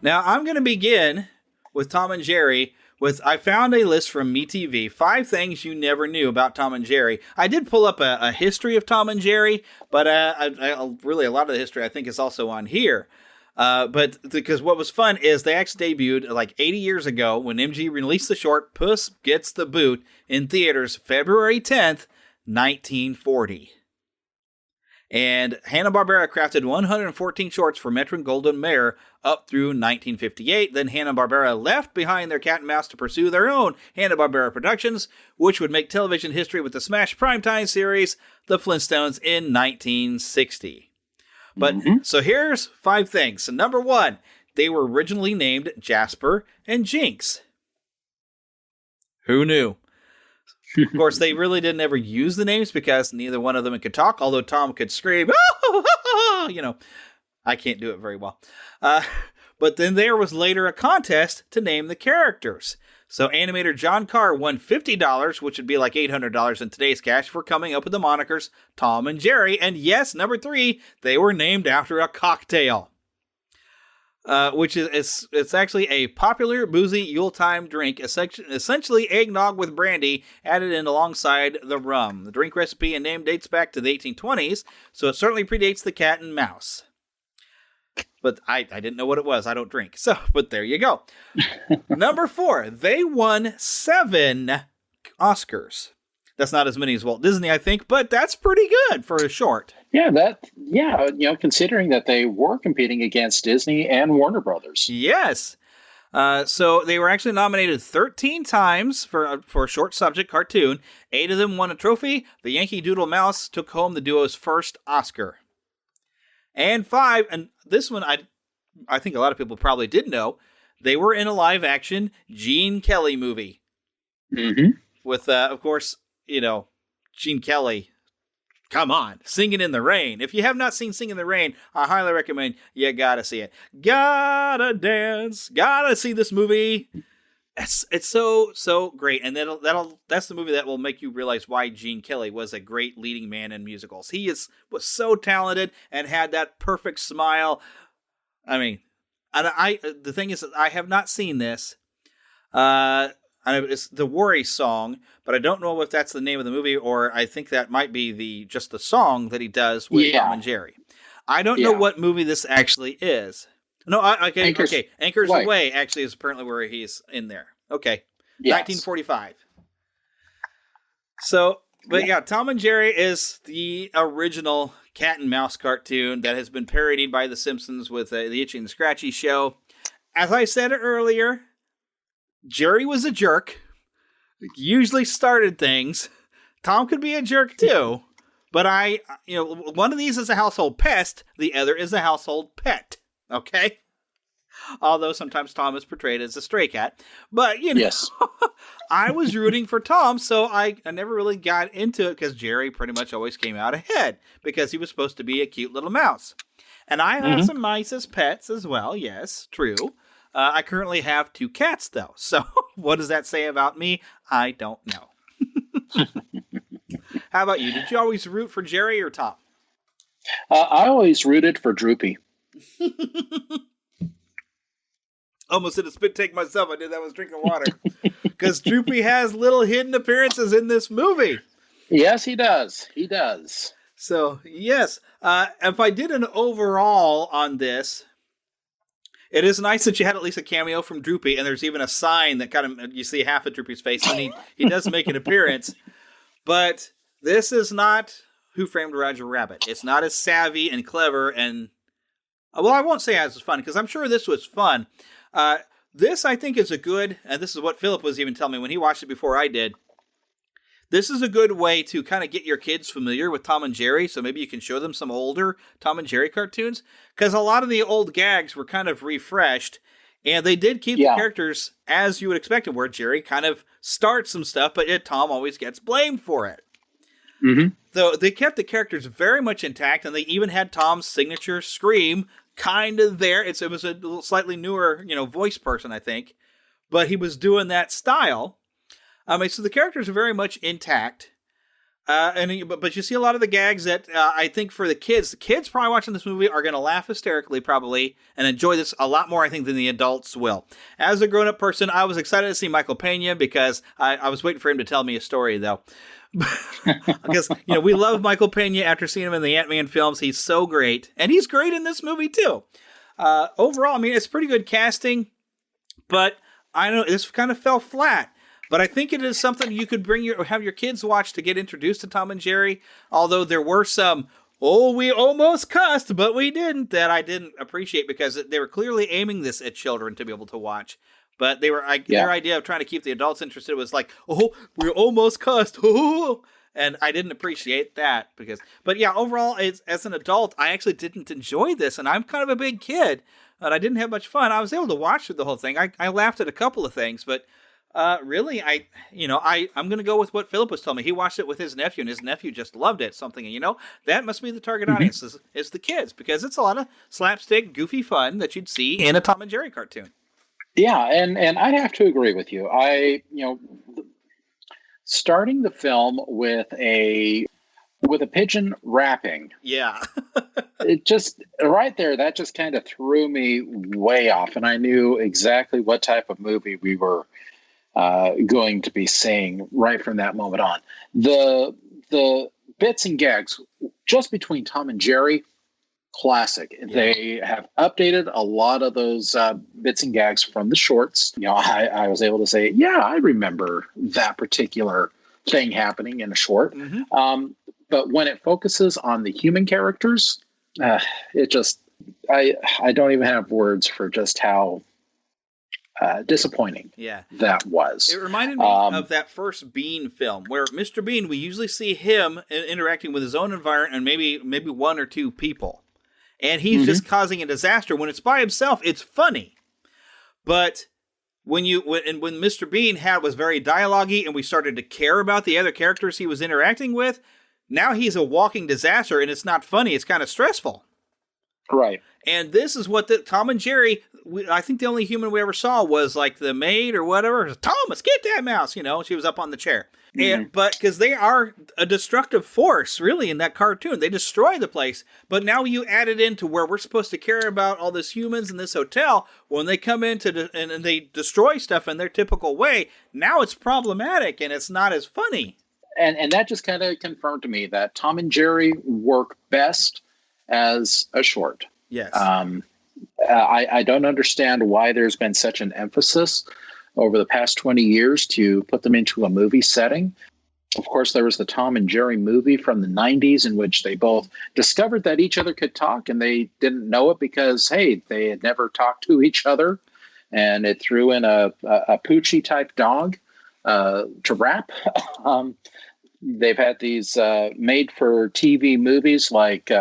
Now, I'm going to begin with Tom and Jerry. I found a list from MeTV, 5 things you never knew about Tom and Jerry. I did pull up a history of Tom and Jerry, but really a lot of the history I think is also on here. But because what was fun is they actually debuted like 80 years ago when MG released the short Puss Gets the Boot in theaters February 10th, 1940. And Hanna-Barbera crafted 114 shorts for Metro-Goldwyn-Mayer up through 1958. Then Hanna-Barbera left behind their cat and mouse to pursue their own Hanna-Barbera productions, which would make television history with the smash primetime series, The Flintstones, in 1960. But so here's 5 things. So number 1, they were originally named Jasper and Jinx. Who knew? Of course, they really didn't ever use the names because neither one of them could talk, although Tom could scream, I can't do it very well. But then there was later a contest to name the characters. So animator John Carr won $50, which would be like $800 in today's cash, for coming up with the monikers Tom and Jerry. And yes, number 3, they were named after a cocktail. Which is it's actually a popular boozy Yuletime drink, essentially eggnog with brandy added in alongside the rum. The drink recipe and name dates back to the 1820s, so it certainly predates the cat and mouse. But I didn't know what it was. I don't drink. But there you go. Number 4, they won 7 Oscars. That's not as many as Walt Disney, I think, but that's pretty good for a short. Considering that they were competing against Disney and Warner Brothers. Yes. So they were actually nominated 13 times for a short subject cartoon. 8 of them won a trophy. The Yankee Doodle Mouse took home the duo's first Oscar. And 5, and this one I think a lot of people probably did know, they were in a live-action Gene Kelly movie. Mm-hmm. With, of course, Gene Kelly, come on, Singing in the Rain. If you have not seen Singing in the Rain, I highly recommend you gotta see it. Gotta dance, gotta see this movie. It's so great, and that's the movie that will make you realize why Gene Kelly was a great leading man in musicals. He was so talented and had that perfect smile. I mean, the thing is, I have not seen this. It's the Worry Song, but I don't know if that's the name of the movie, or I think that might be just the song that he does with Tom and Jerry. I don't know what movie this actually is. No, Anchors Away actually is apparently where he's in there. Okay, yes. 1945. So, but Tom and Jerry is the original cat and mouse cartoon that has been parodied by The Simpsons with the Itchy and Scratchy show. As I said earlier, Jerry was a jerk. Usually started things. Tom could be a jerk too. But one of these is a household pest. The other is a household pet. Okay? Although sometimes Tom is portrayed as a stray cat. But, yes. I was rooting for Tom, so I never really got into it because Jerry pretty much always came out ahead because he was supposed to be a cute little mouse. And I have some mice as pets as well. Yes, true. I currently have 2 cats, though. So what does that say about me? I don't know. How about you? Did you always root for Jerry or Tom? I always rooted for Droopy. Almost did a spit take myself. I did that. I was drinking water. Because Droopy has little hidden appearances in this movie. Yes, he does. He does. So, yes. If I did an overall on this, it is nice that you had at least a cameo from Droopy, and there's even a sign that kind of, you see half of Droopy's face, and he does make an appearance. But this is not Who Framed Roger Rabbit. It's not as savvy and clever and, well, I won't say as fun, because I'm sure this was fun. This, I think, is a good, and this is what Philip was even telling me when he watched it before I did. This is a good way to kind of get your kids familiar with Tom and Jerry, so maybe you can show them some older Tom and Jerry cartoons, because a lot of the old gags were kind of refreshed, and they did keep the characters as you would expect it, where Jerry kind of starts some stuff, but yet Tom always gets blamed for it. Mm-hmm. So they kept the characters very much intact, and they even had Tom's signature scream kind of there. It was a little slightly newer, voice person, I think, but he was doing that style. So the characters are very much intact, but you see a lot of the gags that I think for the kids probably watching this movie are going to laugh hysterically probably and enjoy this a lot more, I think, than the adults will. As a grown-up person, I was excited to see Michael Pena because I was waiting for him to tell me a story, though. Because, we love Michael Pena after seeing him in the Ant-Man films. He's so great. And he's great in this movie, too. Overall, it's pretty good casting, but I don't know, this kind of fell flat. But I think it is something you could have your kids watch to get introduced to Tom and Jerry. Although there were some, we almost cussed, but we didn't, that I didn't appreciate because they were clearly aiming this at children to be able to watch. But their idea of trying to keep the adults interested was like, we almost cussed. And I didn't appreciate that but yeah, overall, as an adult, I actually didn't enjoy this. And I'm kind of a big kid, but I didn't have much fun. I was able to watch through the whole thing. I laughed at a couple of things, but really, I'm going to go with what Philip was telling me. He watched it with his nephew, and his nephew just loved it. Something, that must be the target audience is the kids, because it's a lot of slapstick, goofy fun that you'd see in a Tom and Jerry cartoon. Yeah, and I'd have to agree with you. Starting the film with a pigeon rapping. Yeah. It just, right there, that just kind of threw me way off, and I knew exactly what type of movie we were going to be seeing right from that moment on. The bits and gags just between Tom and Jerry, classic. Yeah. They have updated a lot of those bits and gags from the shorts. I was able to say, yeah, I remember that particular thing happening in a short. Mm-hmm. But when it focuses on the human characters, it just, I don't even have words for just how disappointing that was. It reminded me of that first Bean film, where Mr. Bean, we usually see him interacting with his own environment and maybe one or two people. And he's just causing a disaster. When it's by himself, it's funny. But when Mr. Bean was very dialogue-y and we started to care about the other characters he was interacting with, now he's a walking disaster, and it's not funny. It's kind of stressful. Right. And this is what Tom and Jerry, I think the only human we ever saw was like the maid or whatever. Thomas, get that mouse, she was up on the chair. Mm-hmm. But because they are a destructive force, really, in that cartoon. They destroy the place. But now you add it into where we're supposed to care about all these humans in this hotel. When they come in and they destroy stuff in their typical way, now it's problematic and it's not as funny. And that just kind of confirmed to me that Tom and Jerry work best as a short. Yes. I don't understand why there's been such an emphasis over the past 20 years to put them into a movie setting. Of course, there was the Tom and Jerry movie from the 90s in which they both discovered that each other could talk, and they didn't know it because, hey, they had never talked to each other. And it threw in a Poochie type dog to rap. They've had these made for TV movies like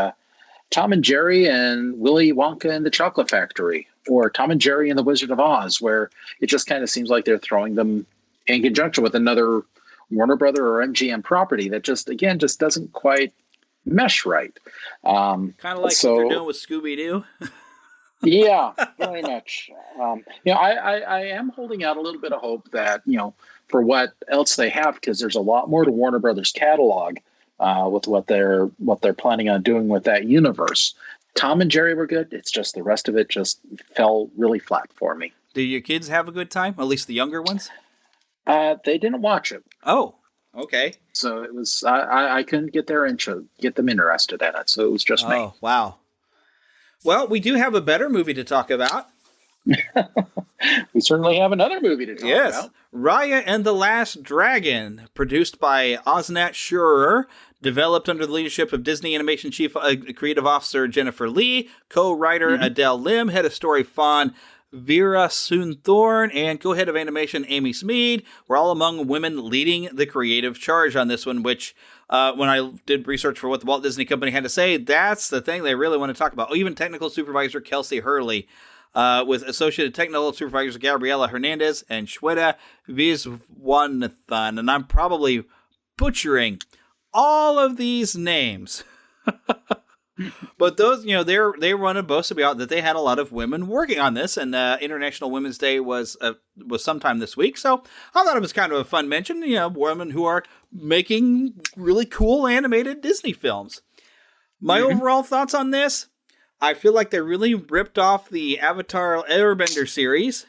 Tom and Jerry and Willy Wonka and the Chocolate Factory, or Tom and Jerry and the Wizard of Oz, where it just kind of seems like they're throwing them in conjunction with another Warner Brother or MGM property that just doesn't quite mesh right. Kind of like what they're doing with Scooby-Doo. Yeah, very much. I am holding out a little bit of hope that, for what else they have, because there's a lot more to Warner Brothers catalog with what they're planning on doing with that universe. Tom and Jerry were good. It's just the rest of it just fell really flat for me. Do your kids have a good time? At least the younger ones? They didn't watch it. Oh, okay. So it was I couldn't get them interested in it. So it was just me. Oh, wow. Well, we do have a better movie to talk about. We certainly have another movie to talk about. Raya and the Last Dragon, produced by Osnat Schurer, developed under the leadership of Disney Animation Chief Creative Officer Jennifer Lee, co-writer Adele Lim, head of story Fawn Vera Soonthorn, and co-head of animation Amy Smead were all among women leading the creative charge on this one, which when I did research for what the Walt Disney Company had to say, that's the thing they really want to talk about. Oh, even technical supervisor Kelsey Hurley, with associated technical supervisors Gabriela Hernandez and Shweta Viswanathan. And I'm probably butchering all of these names. But those, they want to boast about that they had a lot of women working on this, and International Women's Day was sometime this week. So I thought it was kind of a fun mention, women who are making really cool animated Disney films. My overall thoughts on this, I feel like they really ripped off the Avatar Airbender series.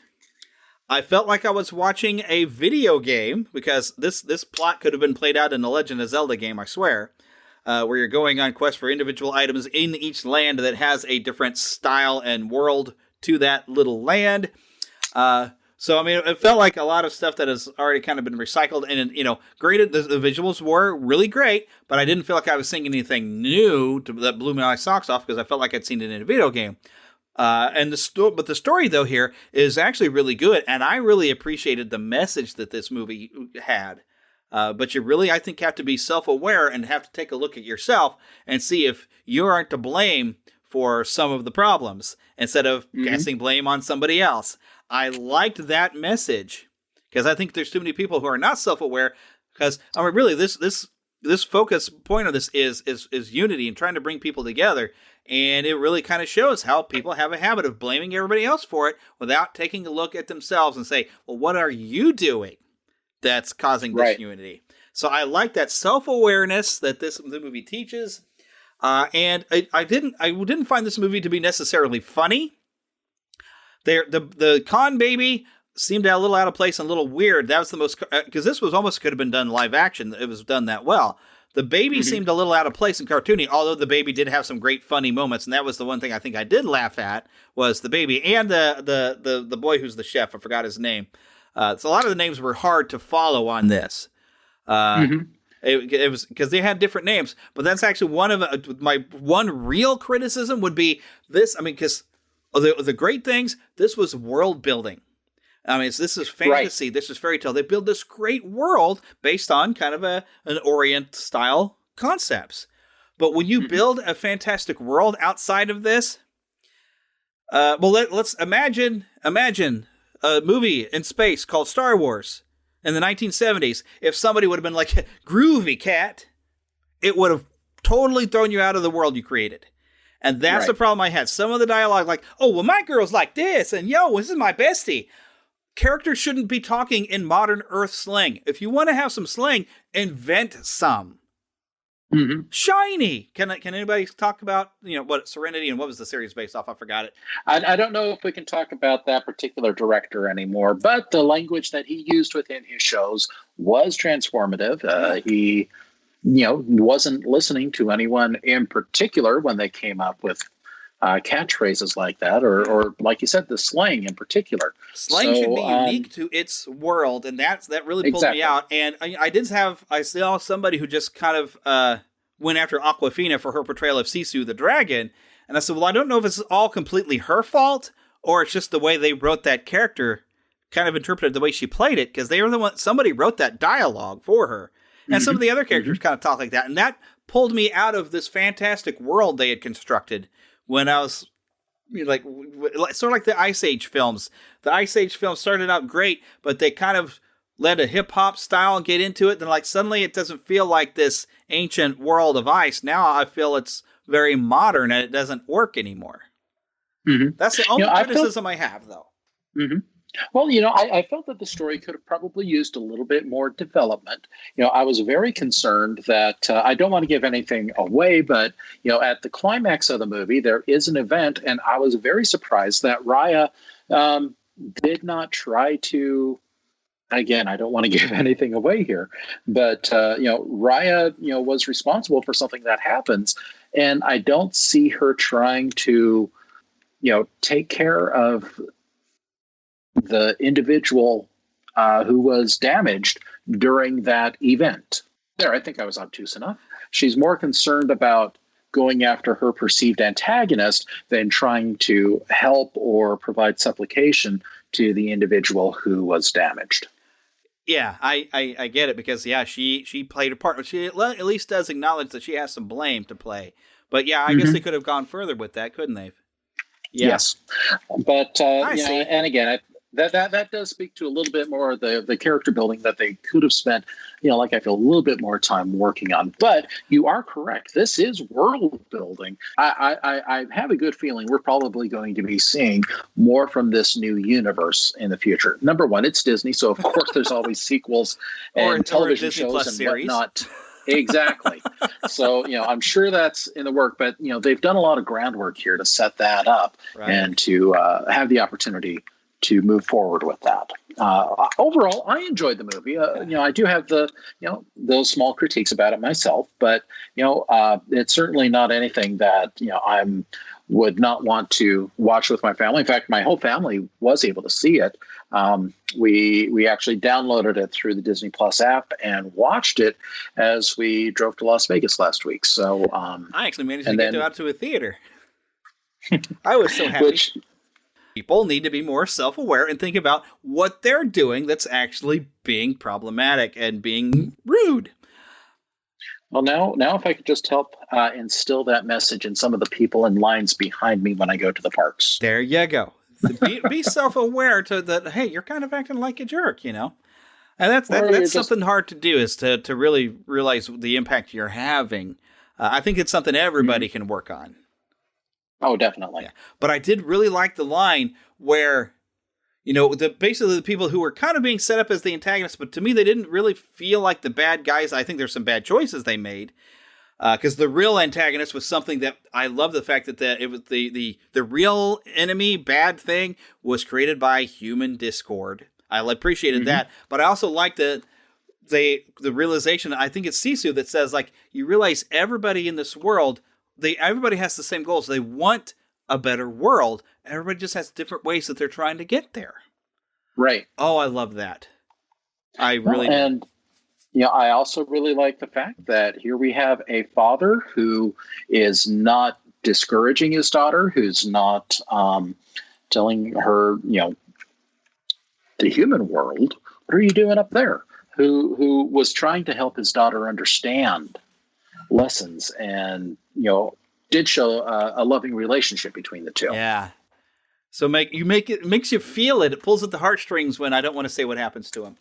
I felt like I was watching a video game, because this plot could have been played out in a Legend of Zelda game, I swear. Where you're going on quests for individual items in each land that has a different style and world to that little land. So, I mean, it felt like a lot of stuff that has already kind of been recycled and, graded. The visuals were really great, but I didn't feel like I was seeing anything new that blew my socks off, because I felt like I'd seen it in a video game. But the story, though, here is actually really good, and I really appreciated the message that this movie had. But you really, I think, have to be self-aware and have to take a look at yourself and see if you aren't to blame for some of the problems instead of casting blame on somebody else. I liked that message, because I think there's too many people who are not self-aware, because, I mean, really, this focus point of this is unity and trying to bring people together. And it really kind of shows how people have a habit of blaming everybody else for it without taking a look at themselves and say, well, what are you doing that's causing disunity? So I like that self-awareness that the movie teaches. And I didn't find this movie to be necessarily funny. The Con Baby seemed a little out of place and a little weird. That was the most, because this was almost could have been done live action. It was done that well. The baby seemed a little out of place and cartoony, although the baby did have some great funny moments, and that was the one thing I think I did laugh at, was the baby and the boy who's the chef. I forgot his name. So a lot of the names were hard to follow on this. It was because they had different names, but that's actually one of my one real criticism would be this. I mean, because the great things, this was world building. I mean, this is fantasy. This is fairy tale. They build this great world based on kind of an Orient style concepts. But when you build a fantastic world outside of this, let's imagine a movie in space called Star Wars in the 1970s. If somebody would have been like, groovy cat, it would have totally thrown you out of the world you created. And that's the problem I had. Some of the dialogue, like, oh, well, my girl's like this, and yo, this is my bestie. Characters shouldn't be talking in modern Earth slang. If you want to have some slang, invent some. Shiny. Can anybody talk about, what Serenity and what was the series based off? I forgot it. I don't know if we can talk about that particular director anymore, but the language that he used within his shows was transformative. He, wasn't listening to anyone in particular when they came up with catchphrases like that, or like you said, the slang in particular. Slang should be unique to its world, and that really pulled me out. And I saw somebody who just kind of went after Awkwafina for her portrayal of Sisu the dragon, and I said, well, I don't know if it's all completely her fault, or it's just the way they wrote that character, kind of interpreted the way she played it, because they were the one, somebody wrote that dialogue for her, and some of the other characters kind of talk like that, and that pulled me out of this fantastic world they had constructed. When I was like, sort of like the Ice Age films. The Ice Age films started out great, but they kind of let a hip hop style get into it. Then like suddenly it doesn't feel like this ancient world of ice. Now I feel it's very modern and it doesn't work anymore. That's the only criticism I have, though. Well, I felt that the story could have probably used a little bit more development. I was very concerned that I don't want to give anything away, but, at the climax of the movie, there is an event, and I was very surprised that Raya did not try to, again, I don't want to give anything away here, but, Raya, was responsible for something that happens, and I don't see her trying to, take care of the individual who was damaged during that event. There, I think I was obtuse enough. she's more concerned about going after her perceived antagonist than trying to help or provide supplication to the individual who was damaged. Yeah, I get it because, she played a part. She at least does acknowledge that she has some blame to play. But, yeah, I guess they could have gone further with that, couldn't they? Yeah. Yes. But, and again, that does speak to a little bit more of the character building that they could have spent, like I feel, a little bit more time working on. But you are correct. This is world building. I have a good feeling we're probably going to be seeing more from this new universe in the future. Number one, it's Disney, so of course there's always sequels and television shows and whatnot. Exactly. So, I'm sure that's in the work, but, they've done a lot of groundwork here to set that up and to have the opportunity to move forward with that. Overall, I enjoyed the movie. I do have those small critiques about it myself, but, it's certainly not anything that, I'm would not want to watch with my family. In fact, my whole family was able to see it. We actually downloaded it through the Disney Plus app and watched it as we drove to Las Vegas last week. So I actually managed to get out to a theater. I was so happy. People need to be more self-aware and think about what they're doing that's actually being problematic and being rude. Well, now if I could just help instill that message in some of the people in lines behind me when I go to the parks. There you go. Be self-aware to that. Hey, you're kind of acting like a jerk, And that's something hard to do, is to really realize the impact you're having. I think it's something everybody can work on. Oh, definitely. Yeah. But I did really like the line where, basically the people who were kind of being set up as the antagonists, but to me, they didn't really feel like the bad guys. I think there's some bad choices they made. Because the real antagonist was something that I love the fact that it was the real enemy, bad thing, was created by human discord. I appreciated that. But I also liked the realization, I think it's Sisu that says, you realize everybody in this world, everybody has the same goals. They want a better world. Everybody just has different ways that they're trying to get there. Right. Oh, I love that. I really do. And I also really like the fact that here we have a father who is not discouraging his daughter, who's not telling her, the human world, what are you doing up there? Who was trying to help his daughter understand lessons and, did show a loving relationship between the two. Yeah. So it makes you feel it. It pulls at the heartstrings when I don't want to say what happens to him.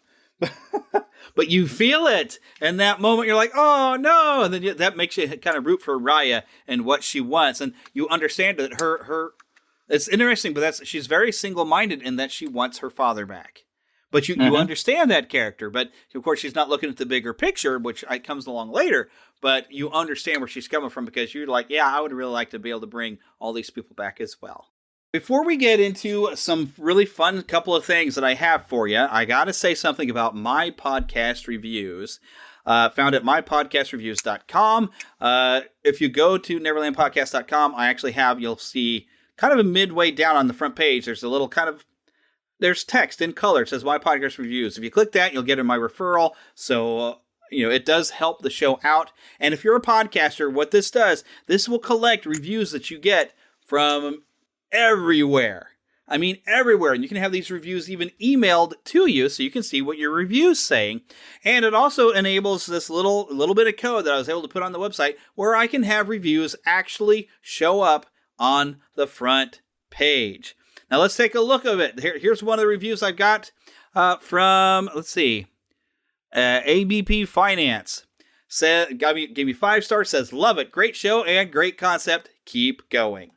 But you feel it. And that moment you're like, oh no. And then that makes you kind of root for Raya and what she wants. And you understand that her it's interesting, but she's very single-minded in that she wants her father back. But you understand that character. But of course, she's not looking at the bigger picture, which comes along later. But you understand where she's coming from because you're like, yeah, I would really like to be able to bring all these people back as well. Before we get into some really fun couple of things that I have for you, I got to say something about my podcast reviews. Found at mypodcastreviews.com. If you go to neverlandpodcast.com, you'll see kind of a midway down on the front page, there's a little there's text in color. It says My Podcast Reviews. If you click that, you'll get in my referral. So, it does help the show out. And if you're a podcaster, what this does, this will collect reviews that you get from everywhere. I mean, everywhere. And you can have these reviews even emailed to you so you can see what your review's saying. And it also enables this little bit of code that I was able to put on the website where I can have reviews actually show up on the front page. Now let's take a look at it. Here's one of the reviews I've got from, ABP Finance. Gave me 5 stars, says, love it. Great show and great concept. Keep going.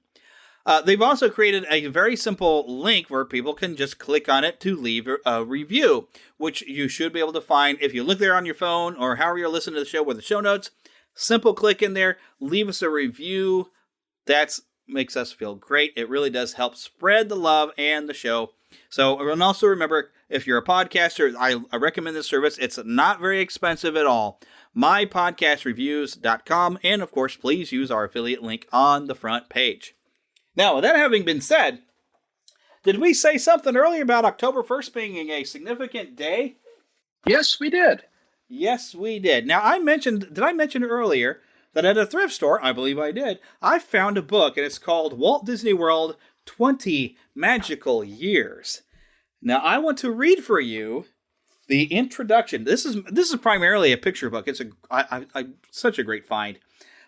They've also created a very simple link where people can just click on it to leave a review, which you should be able to find if you look there on your phone or however you're listening to the show with the show notes. Simple click in there, leave us a review. That makes us feel great. It really does help spread the love and the show. So, and also remember, if you're a podcaster, I recommend this service. It's not very expensive at all. mypodcastreviews.com. And of course, please use our affiliate link on the front page. Now, with that having been said, did we say something earlier about October 1st being a significant day? Yes, we did. Yes, we did. Now, did I mention earlier that at a thrift store, I believe I did, I found a book, and it's called Walt Disney World 20 Magical Years. Now, I want to read for you the introduction. This is primarily a picture book. It's such a great find.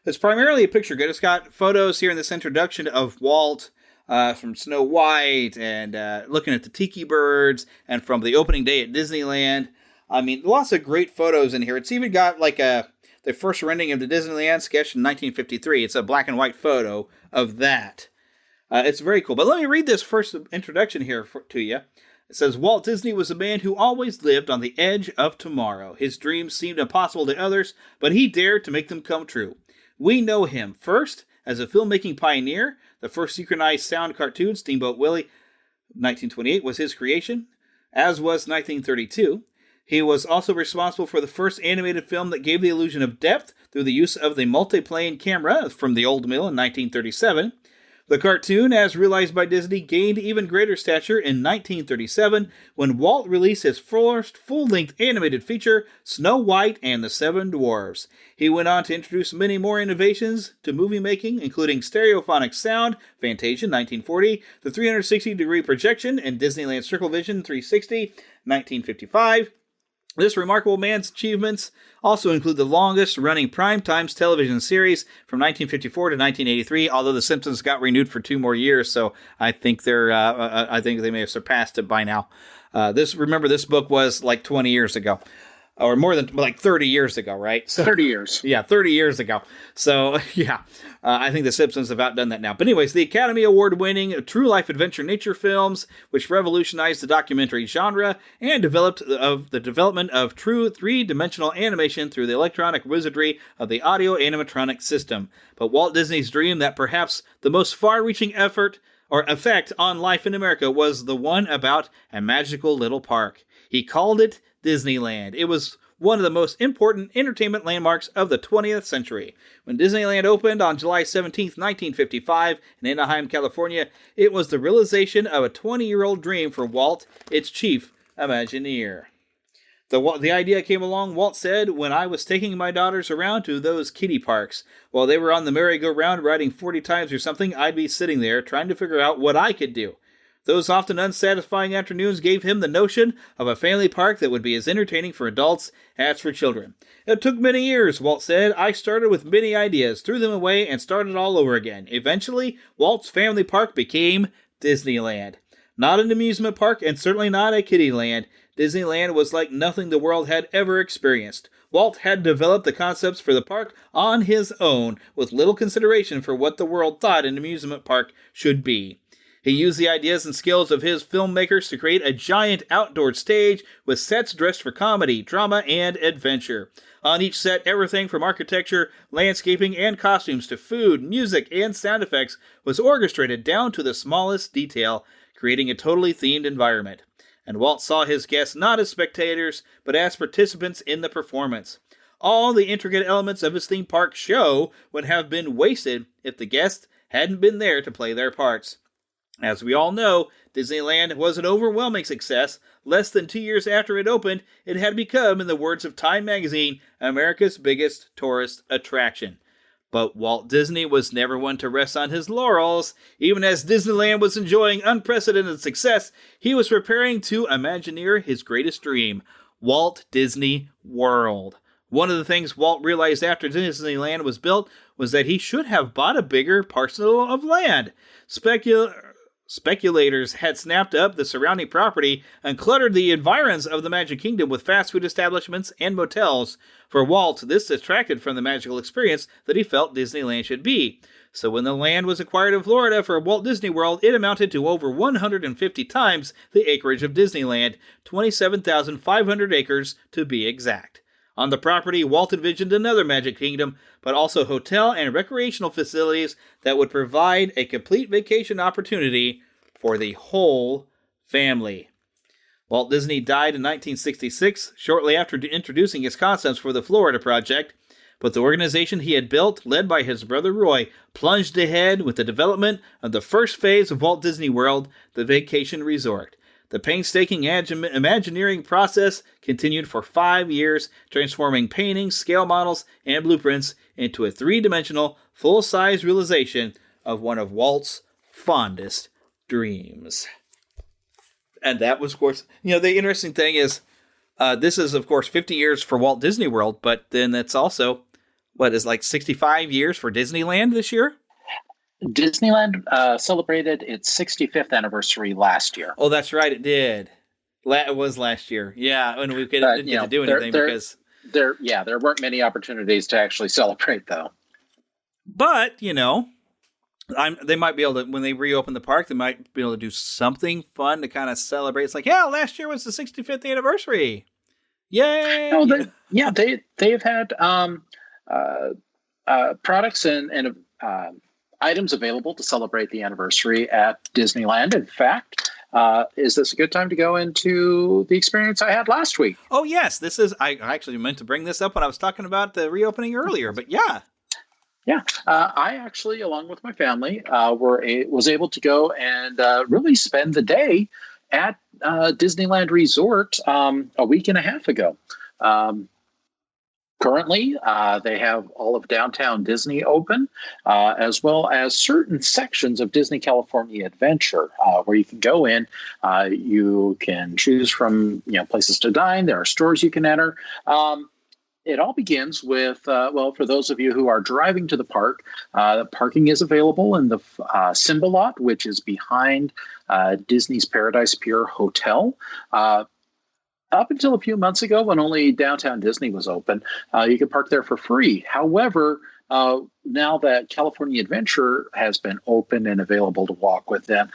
It's primarily a picture book. It's got photos here in this introduction of Walt from Snow White and looking at the tiki birds and from the opening day at Disneyland. I mean, lots of great photos in here. It's even got like the first rendering of the Disneyland sketch in 1953. It's a black and white photo of that. It's very cool. But let me read this first introduction here to you. It says, Walt Disney was a man who always lived on the edge of tomorrow. His dreams seemed impossible to others, but he dared to make them come true. We know him first as a filmmaking pioneer. The first synchronized sound cartoon, Steamboat Willie, 1928, was his creation, as was 1932. He was also responsible for the first animated film that gave the illusion of depth through the use of the multiplane camera from the Old Mill in 1937. The cartoon, as realized by Disney, gained even greater stature in 1937 when Walt released his first full-length animated feature, Snow White and the Seven Dwarfs. He went on to introduce many more innovations to movie making, including stereophonic sound, Fantasia 1940, the 360-degree projection in Disneyland Circle Vision 360, 1955. This remarkable man's achievements also include the longest-running prime-time television series from 1954 to 1983. Although The Simpsons got renewed for 2 more years, so I think they may have surpassed it by now. This book was like 20 years ago, or more than like 30 years ago, right? So, 30 years. Yeah, 30 years ago. So yeah, I think The Simpsons have outdone that now. But anyways, the Academy Award-winning true life adventure nature films, which revolutionized the documentary genre and developed the development of true 3-dimensional animation through the electronic wizardry of the audio animatronic system. But Walt Disney's dream that perhaps the most far-reaching effect on life in America was the one about a magical little park. He called it Disneyland. It was one of the most important entertainment landmarks of the 20th century. When Disneyland opened on July 17, 1955, in Anaheim, California, it was the realization of a 20-year-old dream for Walt, its chief Imagineer. The idea came along, Walt said, when I was taking my daughters around to those kiddie parks. While they were on the merry-go-round riding 40 times or something, I'd be sitting there trying to figure out what I could do. Those often unsatisfying afternoons gave him the notion of a family park that would be as entertaining for adults as for children. It took many years, Walt said. I started with many ideas, threw them away, and started all over again. Eventually, Walt's family park became Disneyland. Not an amusement park, and certainly not a kiddie land. Disneyland was like nothing the world had ever experienced. Walt had developed the concepts for the park on his own, with little consideration for what the world thought an amusement park should be. He used the ideas and skills of his filmmakers to create a giant outdoor stage with sets dressed for comedy, drama, and adventure. On each set, everything from architecture, landscaping, and costumes to food, music, and sound effects was orchestrated down to the smallest detail, creating a totally themed environment. And Walt saw his guests not as spectators, but as participants in the performance. All the intricate elements of his theme park show would have been wasted if the guests hadn't been there to play their parts. As we all know, Disneyland was an overwhelming success. Less than 2 years after it opened, it had become, in the words of Time magazine, America's biggest tourist attraction. But Walt Disney was never one to rest on his laurels. Even as Disneyland was enjoying unprecedented success, he was preparing to Imagineer his greatest dream, Walt Disney World. One of the things Walt realized after Disneyland was built was that he should have bought a bigger parcel of land. Speculators had snapped up the surrounding property and cluttered the environs of the Magic Kingdom with fast food establishments and motels. For Walt, this detracted from the magical experience that he felt Disneyland should be. So when the land was acquired in Florida for Walt Disney World, it amounted to over 150 times the acreage of Disneyland, 27,500 acres to be exact. On the property, Walt envisioned another Magic Kingdom, but also hotel and recreational facilities that would provide a complete vacation opportunity for the whole family. Walt Disney died in 1966, shortly after introducing his concepts for the Florida project, but the organization he had built, led by his brother Roy, plunged ahead with the development of the first phase of Walt Disney World, the Vacation Resort. The painstaking Imagineering process continued for 5 years, transforming paintings, scale models, and blueprints into a three-dimensional, full-size realization of one of Walt's fondest dreams. And that was, of course, the interesting thing is, this is, of course, 50 years for Walt Disney World, but then it's also, 65 years for Disneyland this year? Disneyland celebrated its 65th anniversary last year. Oh, that's right, it did. It was last year. Yeah, and we didn't get to do anything because... There weren't many opportunities to actually celebrate, though. But, they might be able to, when they reopen the park, they might be able to do something fun to kind of celebrate. It's like, last year was the 65th anniversary. Yay! Oh, they've had products and items available to celebrate the anniversary at Disneyland. In fact, is this a good time to go into the experience I had last week? Oh, yes. I actually meant to bring this up when I was talking about the reopening earlier, but yeah. Yeah, I actually, along with my family, was able to go and really spend the day at Disneyland Resort a week and a half ago. Currently, they have all of downtown Disney open, as well as certain sections of Disney California Adventure, where you can go in. You can choose from places to dine. There are stores you can enter. It all begins with, for those of you who are driving to the park, parking is available in the Simba lot, which is behind Disney's Paradise Pier Hotel. Up until a few months ago, when only downtown Disney was open, you could park there for free. However, now that California Adventure has been open and available to walk with them,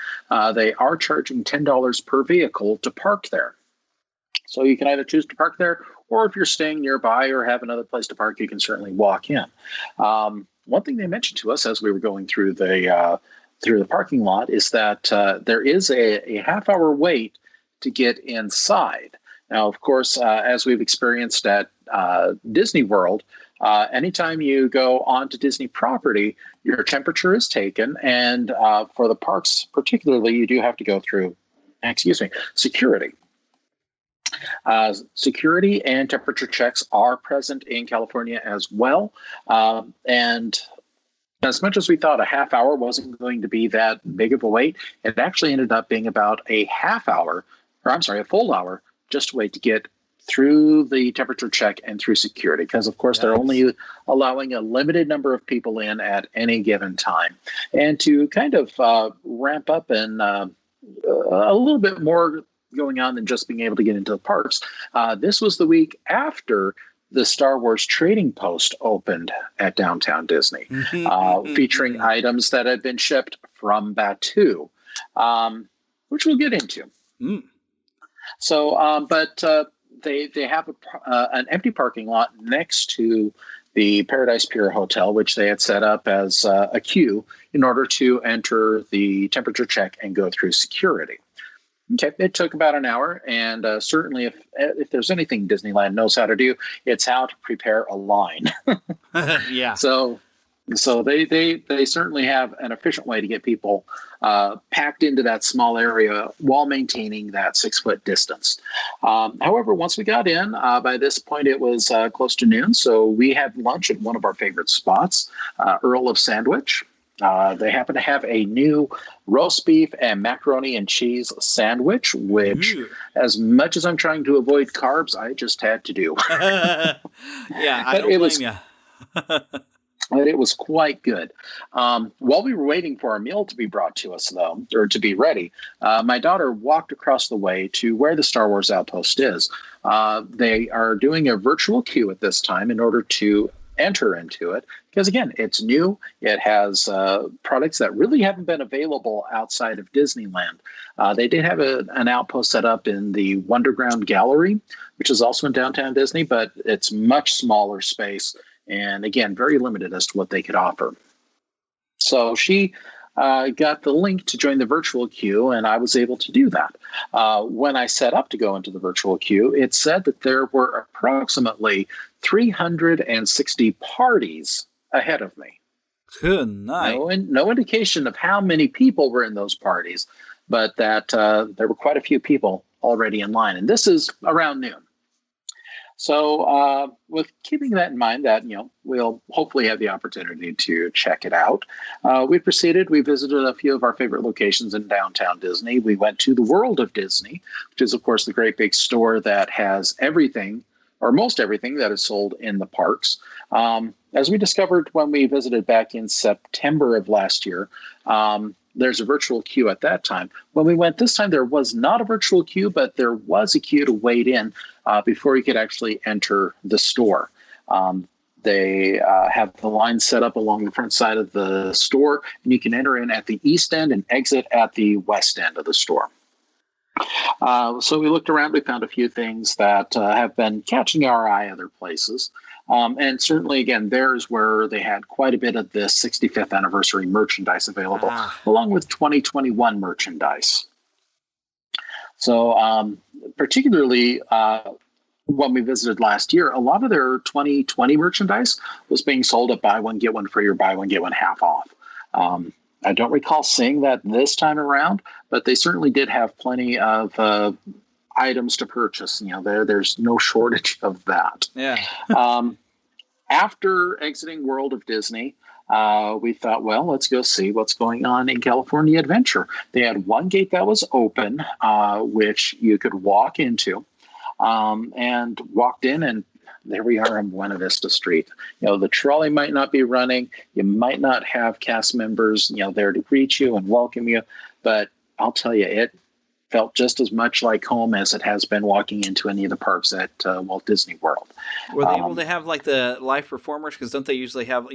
they are charging $10 per vehicle to park there. So you can either choose to park there, or if you're staying nearby or have another place to park, you can certainly walk in. One thing they mentioned to us as we were going through the parking lot is that there is a half-hour wait to get inside. Now, of course, as we've experienced at Disney World, anytime you go onto Disney property, your temperature is taken, and for the parks particularly, you do have to go through, security. Security and temperature checks are present in California as well. And as much as we thought a half hour wasn't going to be that big of a wait, it actually ended up being about a full hour just to wait to get through the temperature check and through security. Because, of course, they're only allowing a limited number of people in at any given time. And to kind of ramp up and a little bit more going on than just being able to get into the parks. This was the week after the Star Wars Trading Post opened at downtown Disney, featuring items that had been shipped from Batuu, which we'll get into. So, but they have an empty parking lot next to the Paradise Pier Hotel, which they had set up as a queue in order to enter the temperature check and go through security. Okay, it took about an hour, and certainly if there's anything Disneyland knows how to do, it's how to prepare a line. Yeah. So they certainly have an efficient way to get people packed into that small area while maintaining that 6-foot distance. However, once we got in, by this point it was close to noon, so we had lunch at one of our favorite spots, Earl of Sandwich. They happen to have a new roast beef and macaroni and cheese sandwich, which, as much as I'm trying to avoid carbs, I just had to do. Yeah, I don't blame you. But it was quite good. While we were waiting for our meal to be brought to us, though, or to be ready, my daughter walked across the way to where the Star Wars Outpost is. They are doing a virtual queue at this time in order to enter into it, because again, it's new. It has products that really haven't been available outside of Disneyland. They did have an outpost set up in the Wonderground Gallery, which is also in downtown Disney, but it's much smaller space, and again, very limited as to what they could offer. So she got the link to join the virtual queue, and I was able to do that. When I set up to go into the virtual queue, it said that there were approximately 360 parties ahead of me. Good night. No indication of how many people were in those parties, but that there were quite a few people already in line, and this is around noon. So with keeping that in mind, that we'll hopefully have the opportunity to check it out, we visited a few of our favorite locations in downtown Disney. We went to the World of Disney, which is, of course, the great big store that has everything, or most everything, that is sold in the parks. As we discovered when we visited back in September of last year, there's a virtual queue at that time. When we went this time, there was not a virtual queue, but there was a queue to wait in before you could actually enter the store. They have the line set up along the front side of the store, and you can enter in at the east end and exit at the west end of the store. So we looked around, we found a few things that have been catching our eye other places. And certainly, again, there's where they had quite a bit of the 65th anniversary merchandise available, along with 2021 merchandise. So particularly when we visited last year, a lot of their 2020 merchandise was being sold at buy one, get one free or buy one, get one half off. I don't recall seeing that this time around, but they certainly did have plenty of items to purchase. There's no shortage of that. Yeah. After exiting World of Disney, we thought, well, let's go see what's going on in California Adventure. They had one gate that was open, which you could walk into, and walked in, and there we are on Buena Vista Street. The trolley might not be running. You might not have cast members, there to greet you and welcome you. But I'll tell you, it felt just as much like home as it has been walking into any of the parks at Walt Disney World. Were they able to have like the live performers? Because don't they usually have,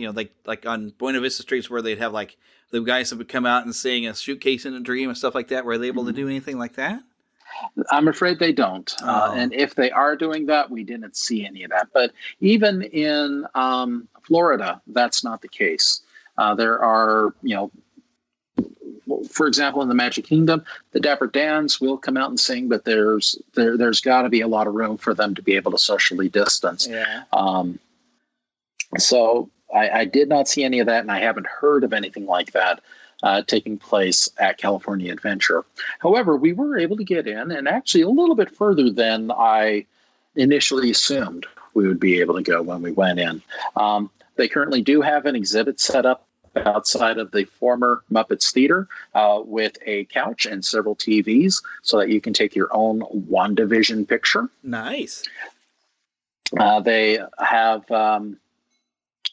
like on Buena Vista Streets where they'd have like the guys that would come out and sing A Suitcase in a Dream and stuff like that? Were they able to do anything like that? I'm afraid they don't. And if they are doing that, we didn't see any of that. But even in Florida, that's not the case. There are, for example, in the Magic Kingdom, the Dapper Dans will come out and sing, but there's got to be a lot of room for them to be able to socially distance. Yeah. So I did not see any of that, and I haven't heard of anything like that taking place at California Adventure. However, we were able to get in, and actually a little bit further than I initially assumed we would be able to go when we went in. They currently do have an exhibit set up outside of the former Muppets Theater with a couch and several TVs so that you can take your own WandaVision picture. Nice. They have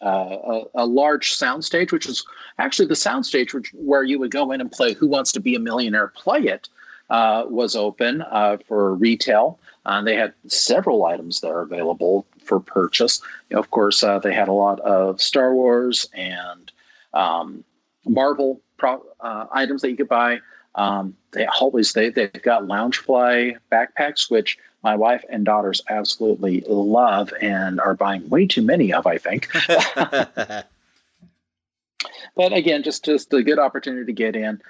a large soundstage, which is actually the soundstage where you would go in and play Who Wants to Be a Millionaire? Play It, was open for retail. They had several items there available for purchase. Of course, they had a lot of Star Wars and Marvel items that you could buy. They've got Loungefly backpacks, which my wife and daughters absolutely love and are buying way too many of, I think. But again, just a good opportunity to get in,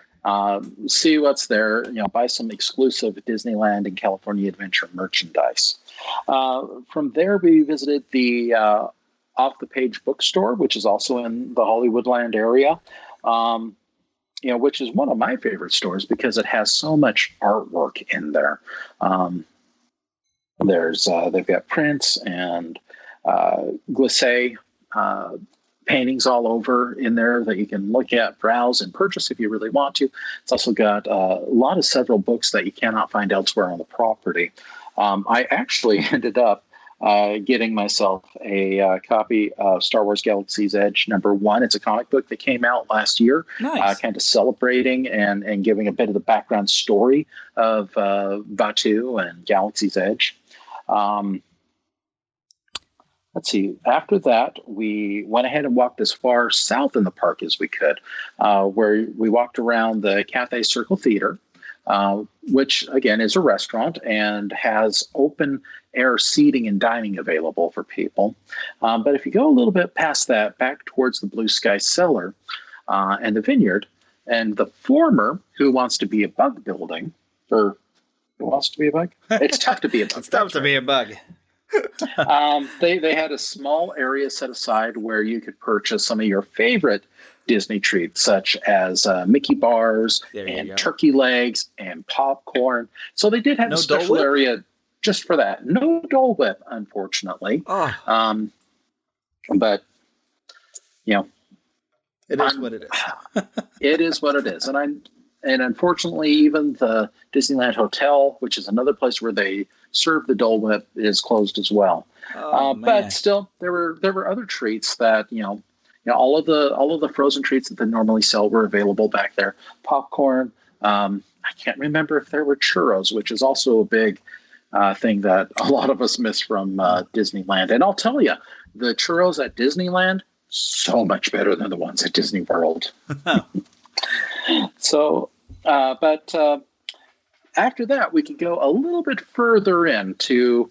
see what's there, buy some exclusive Disneyland and California Adventure merchandise. From there, we visited the Off the Page bookstore, which is also in the Hollywoodland area. Which is one of my favorite stores because it has so much artwork in there. They've got prints and glissé paintings all over in there that you can look at, browse, and purchase if you really want to. It's also got several books that you cannot find elsewhere on the property. I actually ended up getting myself a copy of Star Wars Galaxy's Edge #1. It's a comic book that came out last year, nice. Kind of celebrating and giving a bit of the background story of Batuu and Galaxy's Edge. Let's see. After that, we went ahead and walked as far south in the park as we could, where we walked around the Cathay Circle Theater, which, again, is a restaurant and has open air seating and dining available for people. But if you go a little bit past that, back towards the Blue Sky Cellar and the Vineyard, and the former Who Wants to Be a Bug building, or Who Wants to Be a Bug? It's tough to be a bug. It's tough to be a bug. They had a small area set aside where you could purchase some of your favorite Disney treats, such as Mickey bars and turkey legs and popcorn. So they did have a special area just for that. No Dole Whip, unfortunately. Oh. But, it is what it is. It is what it is. And unfortunately, even the Disneyland Hotel, which is another place where they serve the Dole Whip, is closed as well. But still, there were other treats that all of the frozen treats that they normally sell were available back there. Popcorn. I can't remember if there were churros, which is also a big thing that a lot of us miss from Disneyland. And I'll tell you, the churros at Disneyland, so much better than the ones at Disney World. So, but after that, we could go a little bit further into,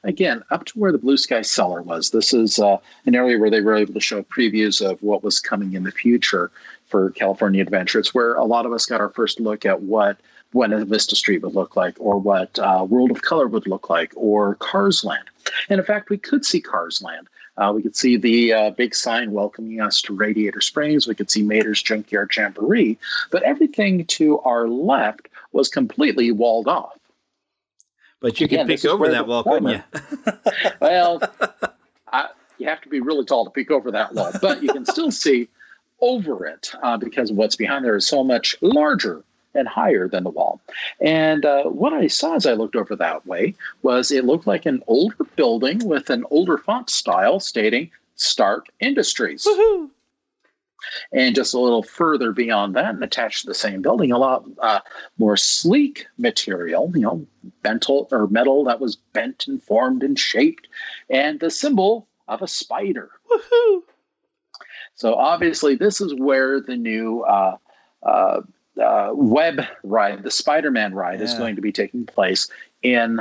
again, up to where the Blue Sky Cellar was. This is an area where they were able to show previews of what was coming in the future for California Adventure. It's where a lot of us got our first look at what Buena Vista Street would look like, or what World of Color would look like, or Cars Land. And in fact, we could see Cars Land. We could see the big sign welcoming us to Radiator Springs. We could see Mater's Junkyard Jamboree. But everything to our left was completely walled off. But you can peek over that wall, couldn't you? Well, you have to be really tall to peek over that wall. But you can still see over it because what's behind there is so much larger and higher than the wall. And what I saw as I looked over that way was it looked like an older building with an older font style stating Stark Industries. Woohoo! And just a little further beyond that and attached to the same building, a lot more sleek material, metal that was bent and formed and shaped, and the symbol of a spider. Woohoo! So obviously this is where the new web ride, the Spider-Man ride, is going to be taking place in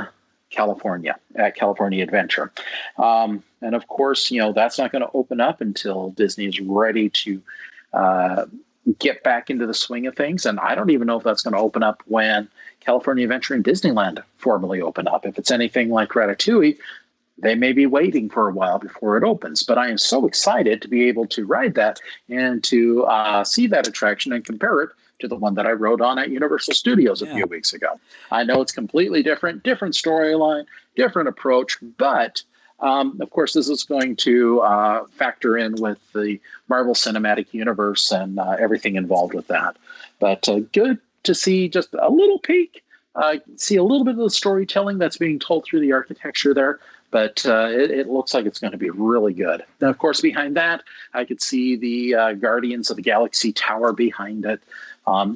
California at California Adventure. And of course, that's not going to open up until Disney is ready to get back into the swing of things. And I don't even know if that's going to open up when California Adventure and Disneyland formally open up. If it's anything like Ratatouille, they may be waiting for a while before it opens. But I am so excited to be able to ride that and to see that attraction and compare it to the one that I rode on at Universal Studios a few weeks ago. I know it's completely different storyline, different approach, but of course this is going to factor in with the Marvel Cinematic Universe and everything involved with that. But good to see just a little peek, see a little bit of the storytelling that's being told through the architecture there. But it looks like it's going to be really good. Now, of course, behind that, I could see the Guardians of the Galaxy Tower behind it,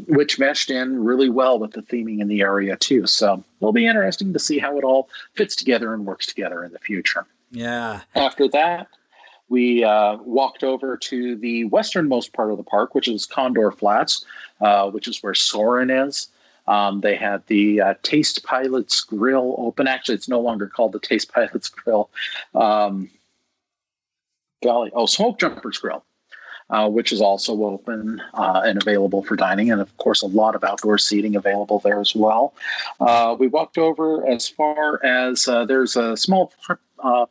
which meshed in really well with the theming in the area, too. So it'll be interesting to see how it all fits together and works together in the future. Yeah. After that, we walked over to the westernmost part of the park, which is Condor Flats, which is where Soarin' is. They had the Taste Pilots Grill open. Actually, it's no longer called the Taste Pilots Grill. Smoke Jumpers Grill, which is also open and available for dining. And, of course, a lot of outdoor seating available there as well. We walked over as far as there's a small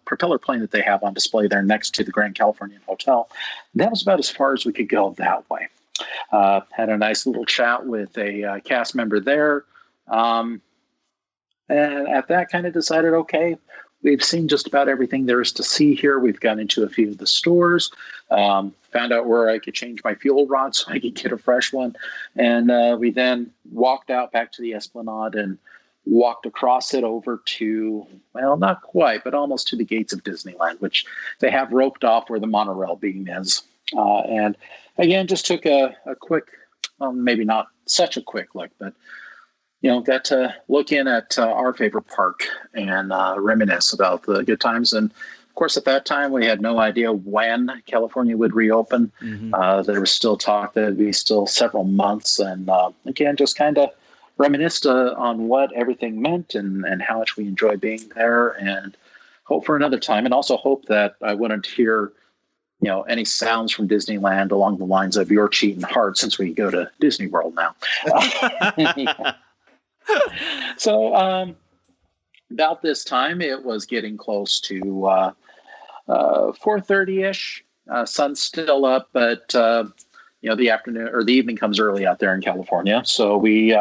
propeller plane that they have on display there next to the Grand Californian Hotel. That was about as far as we could go that way. Had a nice little chat with a cast member there. And at that kind of decided, okay, we've seen just about everything there is to see here. We've gone into a few of the stores, found out where I could change my fuel rod so I could get a fresh one. And we then walked out back to the Esplanade and walked across it over to, well, not quite, but almost to the gates of Disneyland, which they have roped off where the monorail beam is. And again, just took a quick, well, maybe not such a quick look, but, got to look in at our favorite park and reminisce about the good times. And of course, at that time, we had no idea when California would reopen. Mm-hmm. There was still talk that it'd be still several months. And again, just kind of reminisced on what everything meant and how much we enjoyed being there, and hope for another time. And also hope that I wouldn't hear any sounds from Disneyland along the lines of "You're cheating hard," since we go to Disney World now. So about this time, it was getting close to 4:30ish. Sun's still up, but the afternoon or the evening comes early out there in California. So we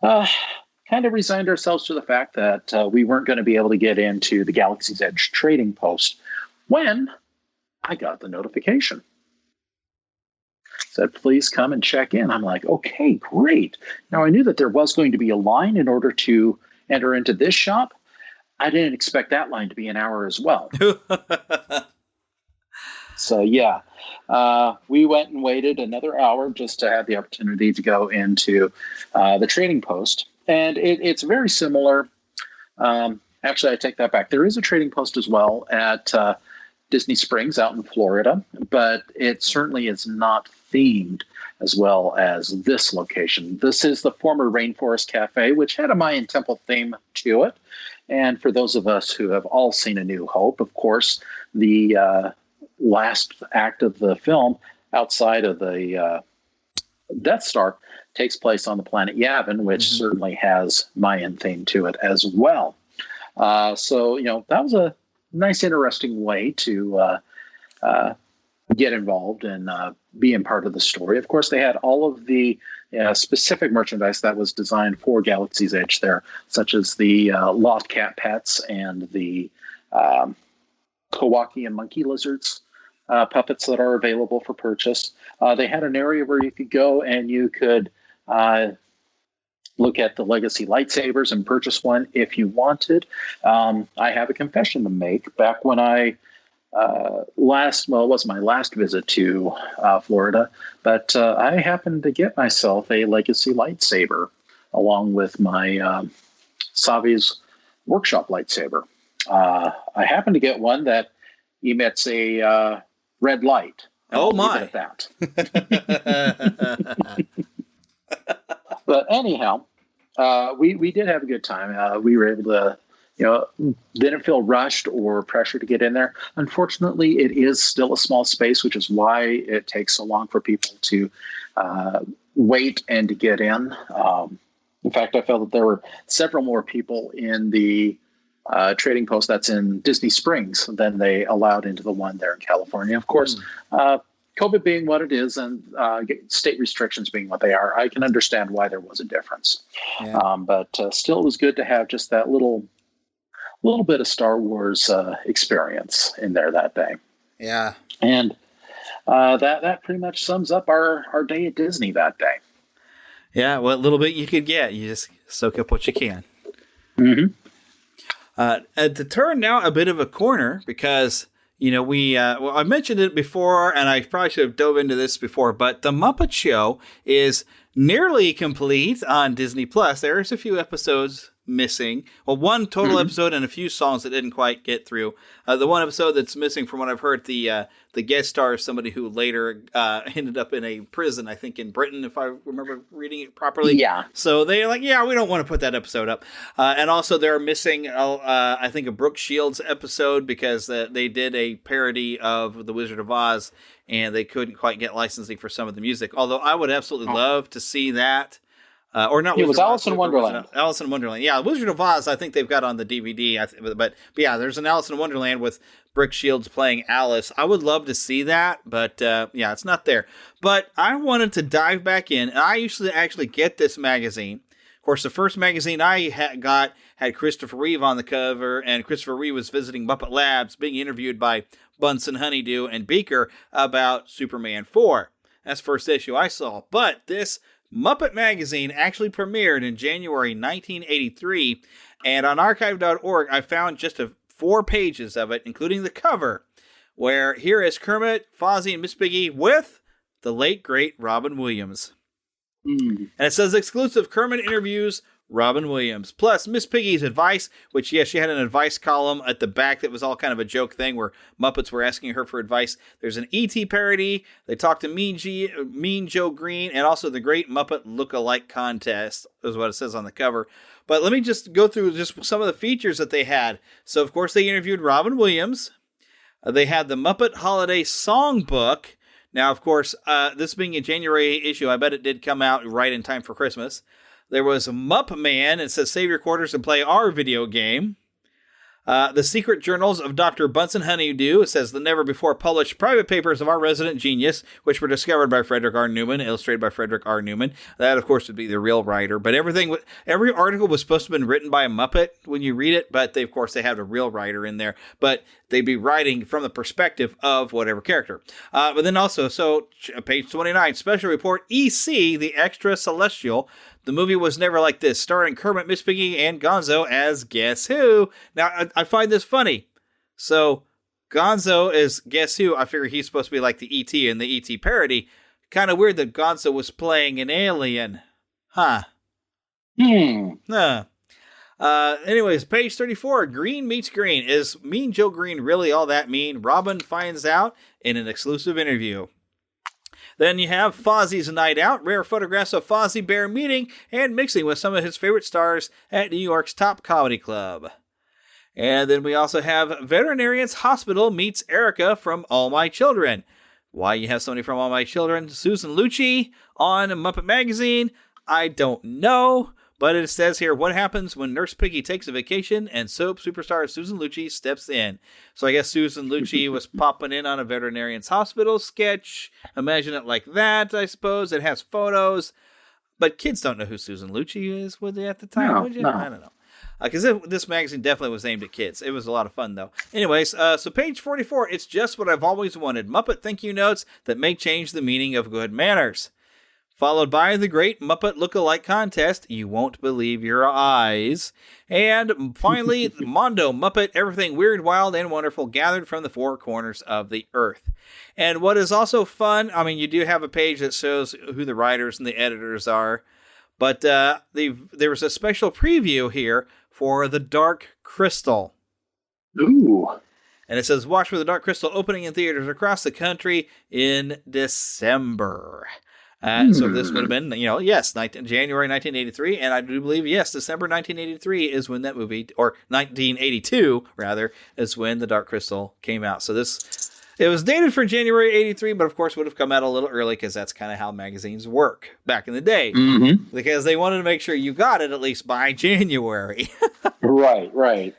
kind of resigned ourselves to the fact that we weren't going to be able to get into the Galaxy's Edge trading post when I got the notification. Said, please come and check in. I'm like, okay, great. Now, I knew that there was going to be a line in order to enter into this shop. I didn't expect that line to be an hour as well. So, yeah, we went and waited another hour just to have the opportunity to go into the trading post. And it's very similar. Actually, I take that back. There is a trading post as well at Disney Springs out in Florida, but it certainly is not themed as well as this location. This is the former Rainforest Cafe, which had a Mayan temple theme to it. And for those of us who have all seen A New Hope, of course, the last act of the film outside of the Death Star takes place on the planet Yavin, which certainly has Mayan theme to it as well. So, that was a nice, interesting way to get involved and being part of the story. Of course, they had all of the specific merchandise that was designed for Galaxy's Edge there, such as the Lost Cat Pets and the Kawaki and Monkey Lizards puppets that are available for purchase. They had an area where you could go and you could look at the Legacy lightsabers and purchase one if you wanted. I have a confession to make. Back when I it wasn't my last visit to Florida, but I happened to get myself a Legacy lightsaber along with my Savi's Workshop lightsaber. I happened to get one that emits a red light. Oh my! Leave it at that. But anyhow, we did have a good time. We were able to, didn't feel rushed or pressure to get in there. Unfortunately, it is still a small space, which is why it takes so long for people to wait and to get in. In fact, I felt that there were several more people in the trading post that's in Disney Springs than they allowed into the one there in California. Of course, COVID being what it is and state restrictions being what they are, I can understand why there was a difference. Yeah. But still, it was good to have just that little bit of Star Wars experience in there that day. Yeah. And that pretty much sums up our day at Disney that day. Yeah, what little bit you could get. You just soak up what you can. Mm-hmm. To turn now a bit of a corner, because, I mentioned it before, and I probably should have dove into this before, but The Muppet Show is nearly complete on Disney+. There's a few episodes missing. Well, one total episode and a few songs that didn't quite get through. The one episode that's missing, from what I've heard, the guest star is somebody who later ended up in a prison, I think in Britain, if I remember reading it properly. Yeah. So they're like, yeah, we don't want to put that episode up. And also they're missing, I think, a Brooke Shields episode, because they did a parody of The Wizard of Oz, and they couldn't quite get licensing for some of the music. Although I would absolutely love to see that. Or not. It was Alice in Wonderland. Alice in Wonderland. Yeah, Wizard of Oz, I think they've got on the DVD. But yeah, there's an Alice in Wonderland with Brooke Shields playing Alice. I would love to see that, but yeah, it's not there. But I wanted to dive back in, and I used to actually get this magazine. Of course, the first magazine I got had Christopher Reeve on the cover, and Christopher Reeve was visiting Muppet Labs, being interviewed by Bunsen Honeydew and Beaker about Superman 4. That's the first issue I saw. But this Muppet Magazine actually premiered in January 1983, and on archive.org I found just 4 pages of it, including the cover, where here is Kermit, Fozzie, and Miss Piggy with the late, great Robin Williams. And it says exclusive Kermit interviews Robin Williams, plus Miss Piggy's advice, which, yes, she had an advice column at the back that was all kind of a joke thing where Muppets were asking her for advice. There's an E.T. parody. They talked to Mean Joe Green, and also the Great Muppet Look-alike Contest is what it says on the cover. But let me just go through just some of the features that they had. So, of course, they interviewed Robin Williams. They had the Muppet Holiday Songbook. Now, of course, this being a January issue, I bet it did come out right in time for Christmas. There was Mupp Man. It says, save your quarters and play our video game. The Secret Journals of Dr. Bunsen Honeydew. It says the never-before-published private papers of our resident genius, which were discovered by Frederick R. Newman, illustrated by Frederick R. Newman. That, of course, would be the real writer. But every article was supposed to have been written by a Muppet when you read it, but they have a real writer in there. But they'd be writing from the perspective of whatever character. But then also, page 29, Special Report EC, the Extra Celestial. The movie was never like this, starring Kermit, Miss Piggy, and Gonzo as Guess Who. Now, I find this funny. So, Gonzo is Guess Who. I figure he's supposed to be like the E.T. in the E.T. parody. Kind of weird that Gonzo was playing an alien. Huh. Anyways, page 34, Green Meets Green. Is Mean Joe Green really all that mean? Robin finds out in an exclusive interview. Then you have Fozzie's Night Out, rare photographs of Fozzie Bear meeting and mixing with some of his favorite stars at New York's top comedy club. And then we also have Veterinarian's Hospital meets Erica from All My Children. Why you have somebody from All My Children? Susan Lucci on Muppet Magazine. I don't know, but it says here, what happens when Nurse Piggy takes a vacation and soap superstar Susan Lucci steps in? So I guess Susan Lucci was popping in on a Veterinarian's Hospital sketch. Imagine it like that, I suppose. It has photos, but kids don't know who Susan Lucci is, would they, at the time? Would you? No. I don't know. Because this magazine definitely was aimed at kids. It was a lot of fun, though. Anyways, so page 44, it's just what I've always wanted. Muppet thank you notes that may change the meaning of good manners. Followed by the Great Muppet Look-alike Contest. You won't believe your eyes. And finally, Mondo Muppet, everything weird, wild, and wonderful gathered from the four corners of the earth. And what is also fun, I mean, you do have a page that shows who the writers and the editors are. But there was a special preview here for The Dark Crystal. Ooh. And it says, watch for The Dark Crystal opening in theaters across the country in December. So this would have been, yes, January 1983, and I do believe, yes, December 1983 is when that movie, or 1982, rather, is when The Dark Crystal came out. So it was dated for January 83, but of course would have come out a little early because that's kind of how magazines work back in the day. Mm-hmm. Because they wanted to make sure you got it at least by January. Right.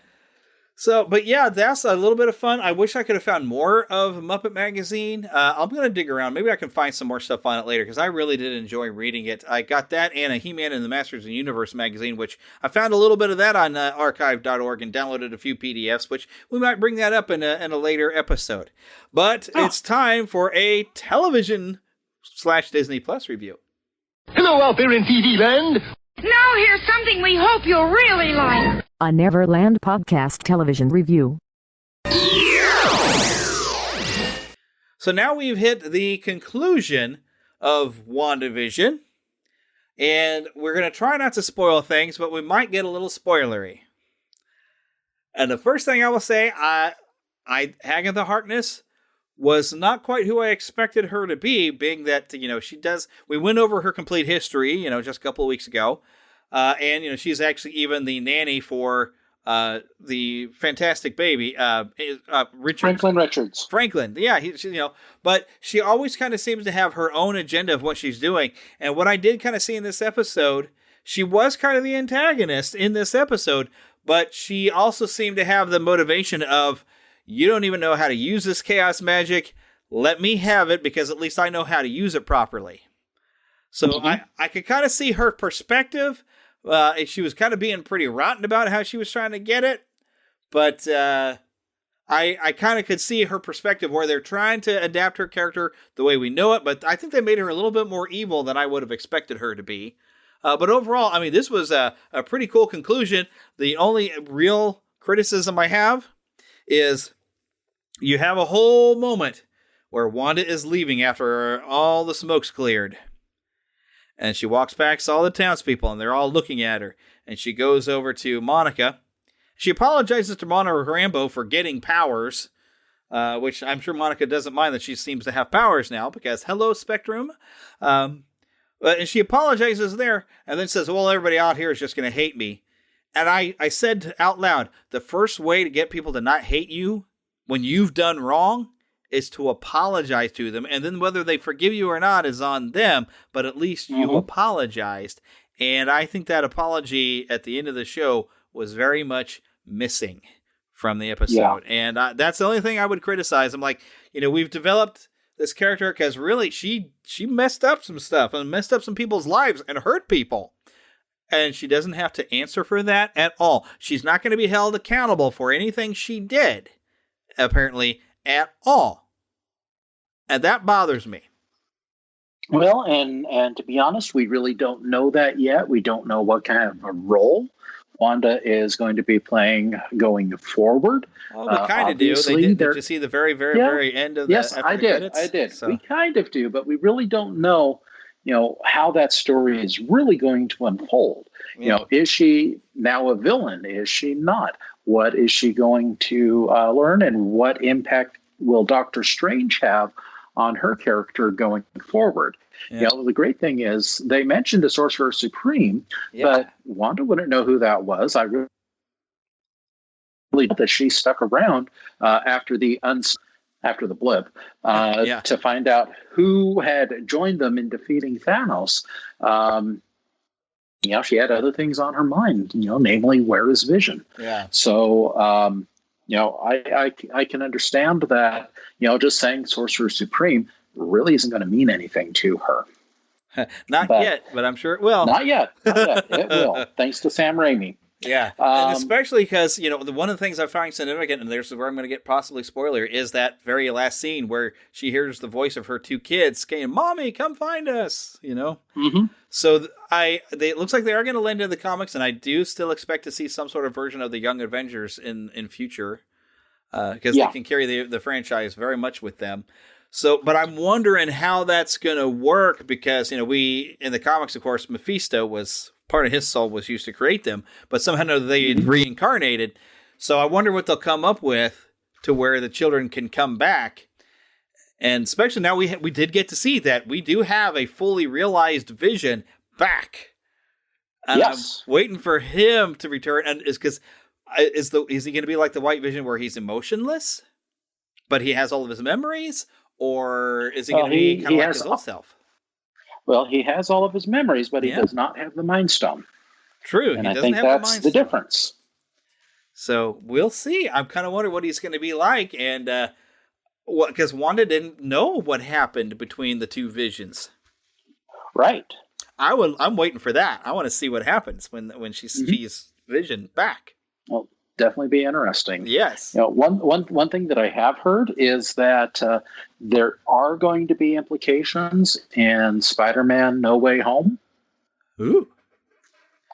So, but yeah, that's a little bit of fun. I wish I could have found more of Muppet Magazine. I'm going to dig around. Maybe I can find some more stuff on it later because I really did enjoy reading it. I got that and a He-Man and the Masters of the Universe magazine, which I found a little bit of that on archive.org and downloaded a few PDFs, which we might bring that up in a later episode. But It's time for a television/Disney Plus review. Hello out there in TV land. Now here's something we hope you'll really like. A Neverland podcast television review. So now we've hit the conclusion of Wandavision. And we're going to try not to spoil things, but we might get a little spoilery. And the first thing I will say, Agatha Harkness was not quite who I expected her to be, being that, we went over her complete history, just a couple of weeks ago. And, she's actually even the nanny for the fantastic baby, Franklin Richards. Franklin, yeah, but she always kind of seems to have her own agenda of what she's doing. And what I did kind of see in this episode, she was kind of the antagonist in this episode, but she also seemed to have the motivation of, you don't even know how to use this chaos magic. Let me have it because at least I know how to use it properly. So I could kind of see her perspective. She was kind of being pretty rotten about how she was trying to get it. But I kind of could see her perspective where they're trying to adapt her character the way we know it. But I think they made her a little bit more evil than I would have expected her to be. But overall, I mean, this was a pretty cool conclusion. The only real criticism I have is you have a whole moment where Wanda is leaving after all the smoke's cleared. And she walks past all the townspeople, and they're all looking at her. And she goes over to Monica. She apologizes to Monica Rambeau for getting powers, which I'm sure Monica doesn't mind that she seems to have powers now, because hello, Spectrum. And she apologizes there, and then says, well, everybody out here is just going to hate me. And I said out loud, the first way to get people to not hate you when you've done wrong is to apologize to them. And then whether they forgive you or not is on them, but at least you apologized. And I think that apology at the end of the show was very much missing from the episode. Yeah. And that's the only thing I would criticize. I'm like, we've developed this character because really she messed up some stuff and messed up some people's lives and hurt people. And she doesn't have to answer for that at all. She's not going to be held accountable for anything she did, apparently, at all. And that bothers me. Well, and to be honest, we really don't know that yet. We don't know what kind of a role Wanda is going to be playing going forward. Well, we kind of do. Did you see the very, very, very end of the Yes, I did. So. We kind of do, but we really don't know, how that story is really going to unfold. Yeah. Is she now a villain? Is she not? What is she going to learn? And what impact will Doctor Strange have on her character going forward? Yeah. The great thing is they mentioned the Sorcerer Supreme, but Wanda wouldn't know who that was. I really that she stuck around after the blip to find out who had joined them in defeating Thanos. She had other things on her mind, namely, where is Vision? Yeah. So, I can understand that, just saying Sorcerer Supreme really isn't going to mean anything to her. Not yet, but I'm sure it will. Not yet. It will, thanks to Sam Raimi. Yeah, and especially because, one of the things I find significant, and there's where I'm going to get possibly spoiler, is that very last scene where she hears the voice of her two kids saying, "Mommy, come find us," Mm-hmm. So it looks like they are going to lend into the comics, and I do still expect to see some sort of version of the Young Avengers in future, because they can carry the franchise very much with them. So, but I'm wondering how that's going to work because, we, in the comics, of course, Mephisto was... part of his soul was used to create them, but somehow they reincarnated. So I wonder what they'll come up with to where the children can come back. And especially now we did get to see that we do have a fully realized Vision back. Yes. I'm waiting for him to return. And is he going to be like the White Vision where he's emotionless, but he has all of his memories? Or is he going to be kind of like his old self? Well, he has all of his memories, but he does not have the Mind Stone. True, and I think that's the difference. So we'll see. I'm kind of wondering what he's going to be like, and because Wanda didn't know what happened between the two Visions. Right. I'm waiting for that. I want to see what happens when she sees Vision back. Well, definitely be interesting. Yes. One thing that I have heard is that there are going to be implications in Spider-Man: No Way Home. Ooh.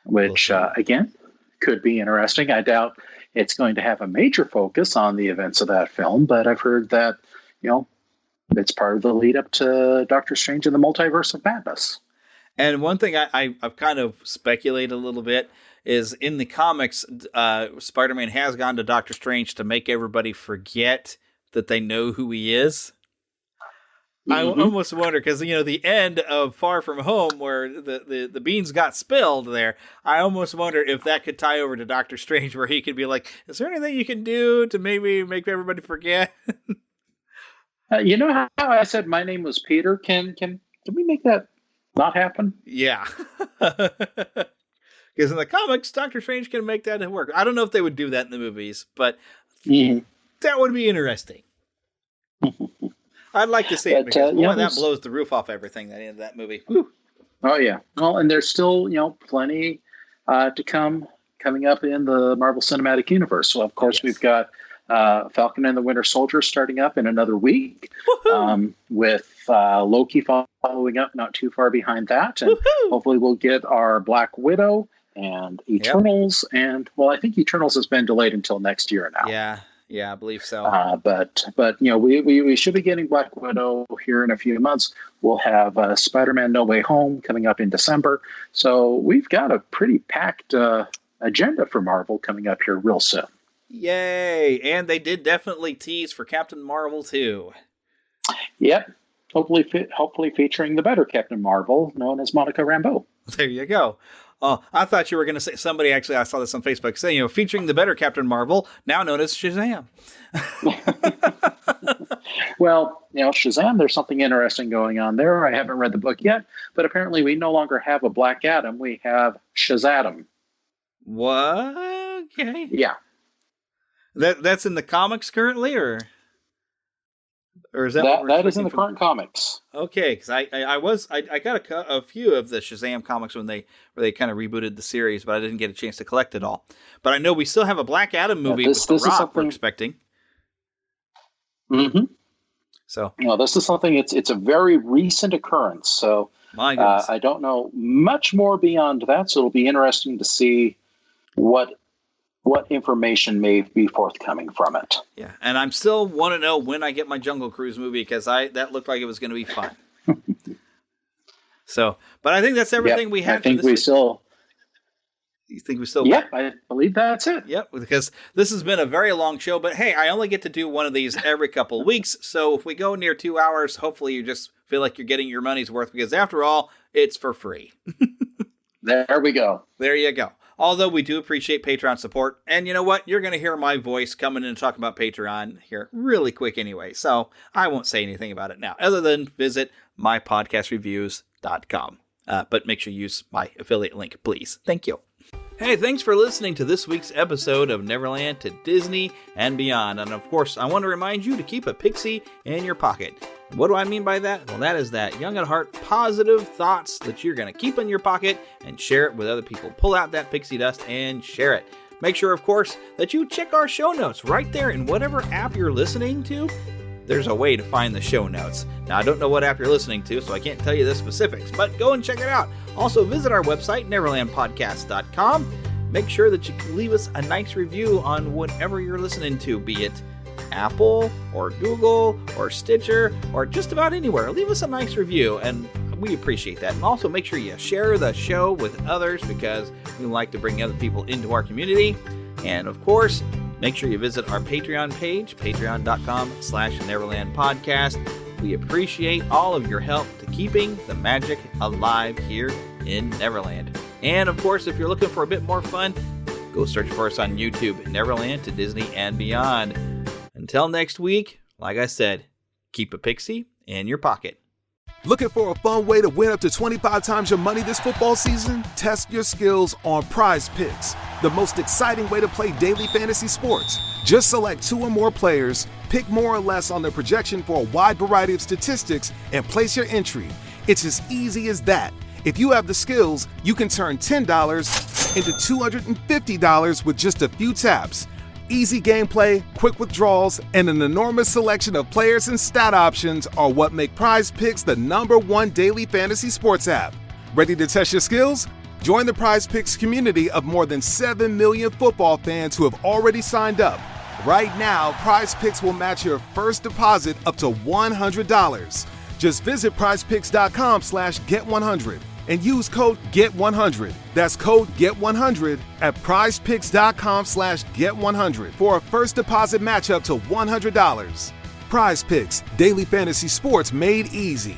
Which again could be interesting. I doubt it's going to have a major focus on the events of that film, but I've heard that it's part of the lead up to Doctor Strange and the Multiverse of Madness. And one thing I've kind of speculated a little bit is in the comics, Spider-Man has gone to Doctor Strange to make everybody forget that they know who he is. I almost wonder, because, the end of Far From Home, where the beans got spilled there, I almost wonder if that could tie over to Doctor Strange, where he could be like, is there anything you can do to maybe make everybody forget? You know how I said my name was Peter? Can we make that not happen? Yeah. Because in the comics, Doctor Strange can make that work. I don't know if they would do that in the movies, but that would be interesting. I'd like to see it because that blows the roof off everything, that end of that movie. Whew. Oh, yeah. Well, and there's still, plenty to coming up in the Marvel Cinematic Universe. So, of course, we've got Falcon and the Winter Soldier starting up in another week, with Loki following up not too far behind that. And hopefully we'll get our Black Widow and Eternals. And, I think Eternals has been delayed until next year now. Yeah, I believe so. But we should be getting Black Widow here in a few months. We'll have Spider-Man: No Way Home coming up in December. So we've got a pretty packed agenda for Marvel coming up here real soon. Yay! And they did definitely tease for Captain Marvel too. Yep. Hopefully featuring the better Captain Marvel, known as Monica Rambeau. There you go. Oh, I thought you were going to say somebody. Actually, I saw this on Facebook saying, featuring the better Captain Marvel, now known as Shazam. Well, Shazam, there's something interesting going on there. I haven't read the book yet, but apparently we no longer have a Black Adam. We have Shazadam. What? Okay. Yeah. That's in the comics currently, or is that is in the current comics? Okay, because I got a few of the Shazam comics where they kind of rebooted the series, but I didn't get a chance to collect it all. But I know we still have a Black Adam movie with The Rock we're expecting. Mm-hmm. So this is something. It's a very recent occurrence. So my goodness. I don't know much more beyond that. So it'll be interesting to see what information may be forthcoming from it. Yeah, and I'm still want to know when I get my Jungle Cruise movie, because that looked like it was going to be fun. So, but I think that's everything we have. I think we still. You think we still? Yeah, I believe that's it. Yep, because this has been a very long show, but hey, I only get to do one of these every couple of weeks, so if we go near 2 hours, hopefully you just feel like you're getting your money's worth, because after all, it's for free. There we go. There you go. Although we do appreciate Patreon support, and you know what? You're going to hear my voice coming in and talking about Patreon here really quick anyway, so I won't say anything about it now, other than visit mypodcastreviews.com. But make sure you use my affiliate link, please. Thank you. Hey, thanks for listening to this week's episode of Neverland to Disney and Beyond. And of course, I want to remind you to keep a pixie in your pocket. And what do I mean by that? Well, that is that young at heart, positive thoughts that you're going to keep in your pocket and share it with other people. Pull out that pixie dust and share it. Make sure, of course, that you check our show notes right there in whatever app you're listening to. There's a way to find the show notes. Now, I don't know what app you're listening to, so I can't tell you the specifics, but go and check it out. Also, visit our website, neverlandpodcast.com. Make sure that you leave us a nice review on whatever you're listening to, be it Apple or Google or Stitcher or just about anywhere. Leave us a nice review, and we appreciate that. And also make sure you share the show with others, because we like to bring other people into our community. And of course, make sure you visit our Patreon page, patreon.com/NeverlandPodcast. We appreciate all of your help to keeping the magic alive here in Neverland. And of course, if you're looking for a bit more fun, go search for us on YouTube, Neverland to Disney and Beyond. Until next week, like I said, keep a pixie in your pocket. Looking for a fun way to win up to 25 times your money this football season? Test your skills on Prize Picks, the most exciting way to play daily fantasy sports. Just select 2 or more players, pick more or less on their projection for a wide variety of statistics, and place your entry. It's as easy as that. If you have the skills, you can turn $10 into $250 with just a few taps. Easy gameplay, quick withdrawals, and an enormous selection of players and stat options are what make Prize Picks the #1 daily fantasy sports app. Ready to test your skills? Join the Prize Picks community of more than 7 million football fans who have already signed up. Right now, Prize Picks will match your first deposit up to $100. Just visit prizepicks.com/get100 and use code GET100. That's code GET100 at prizepicks.com/get100 for a first deposit match up to $100. Prize Picks, daily fantasy sports made easy.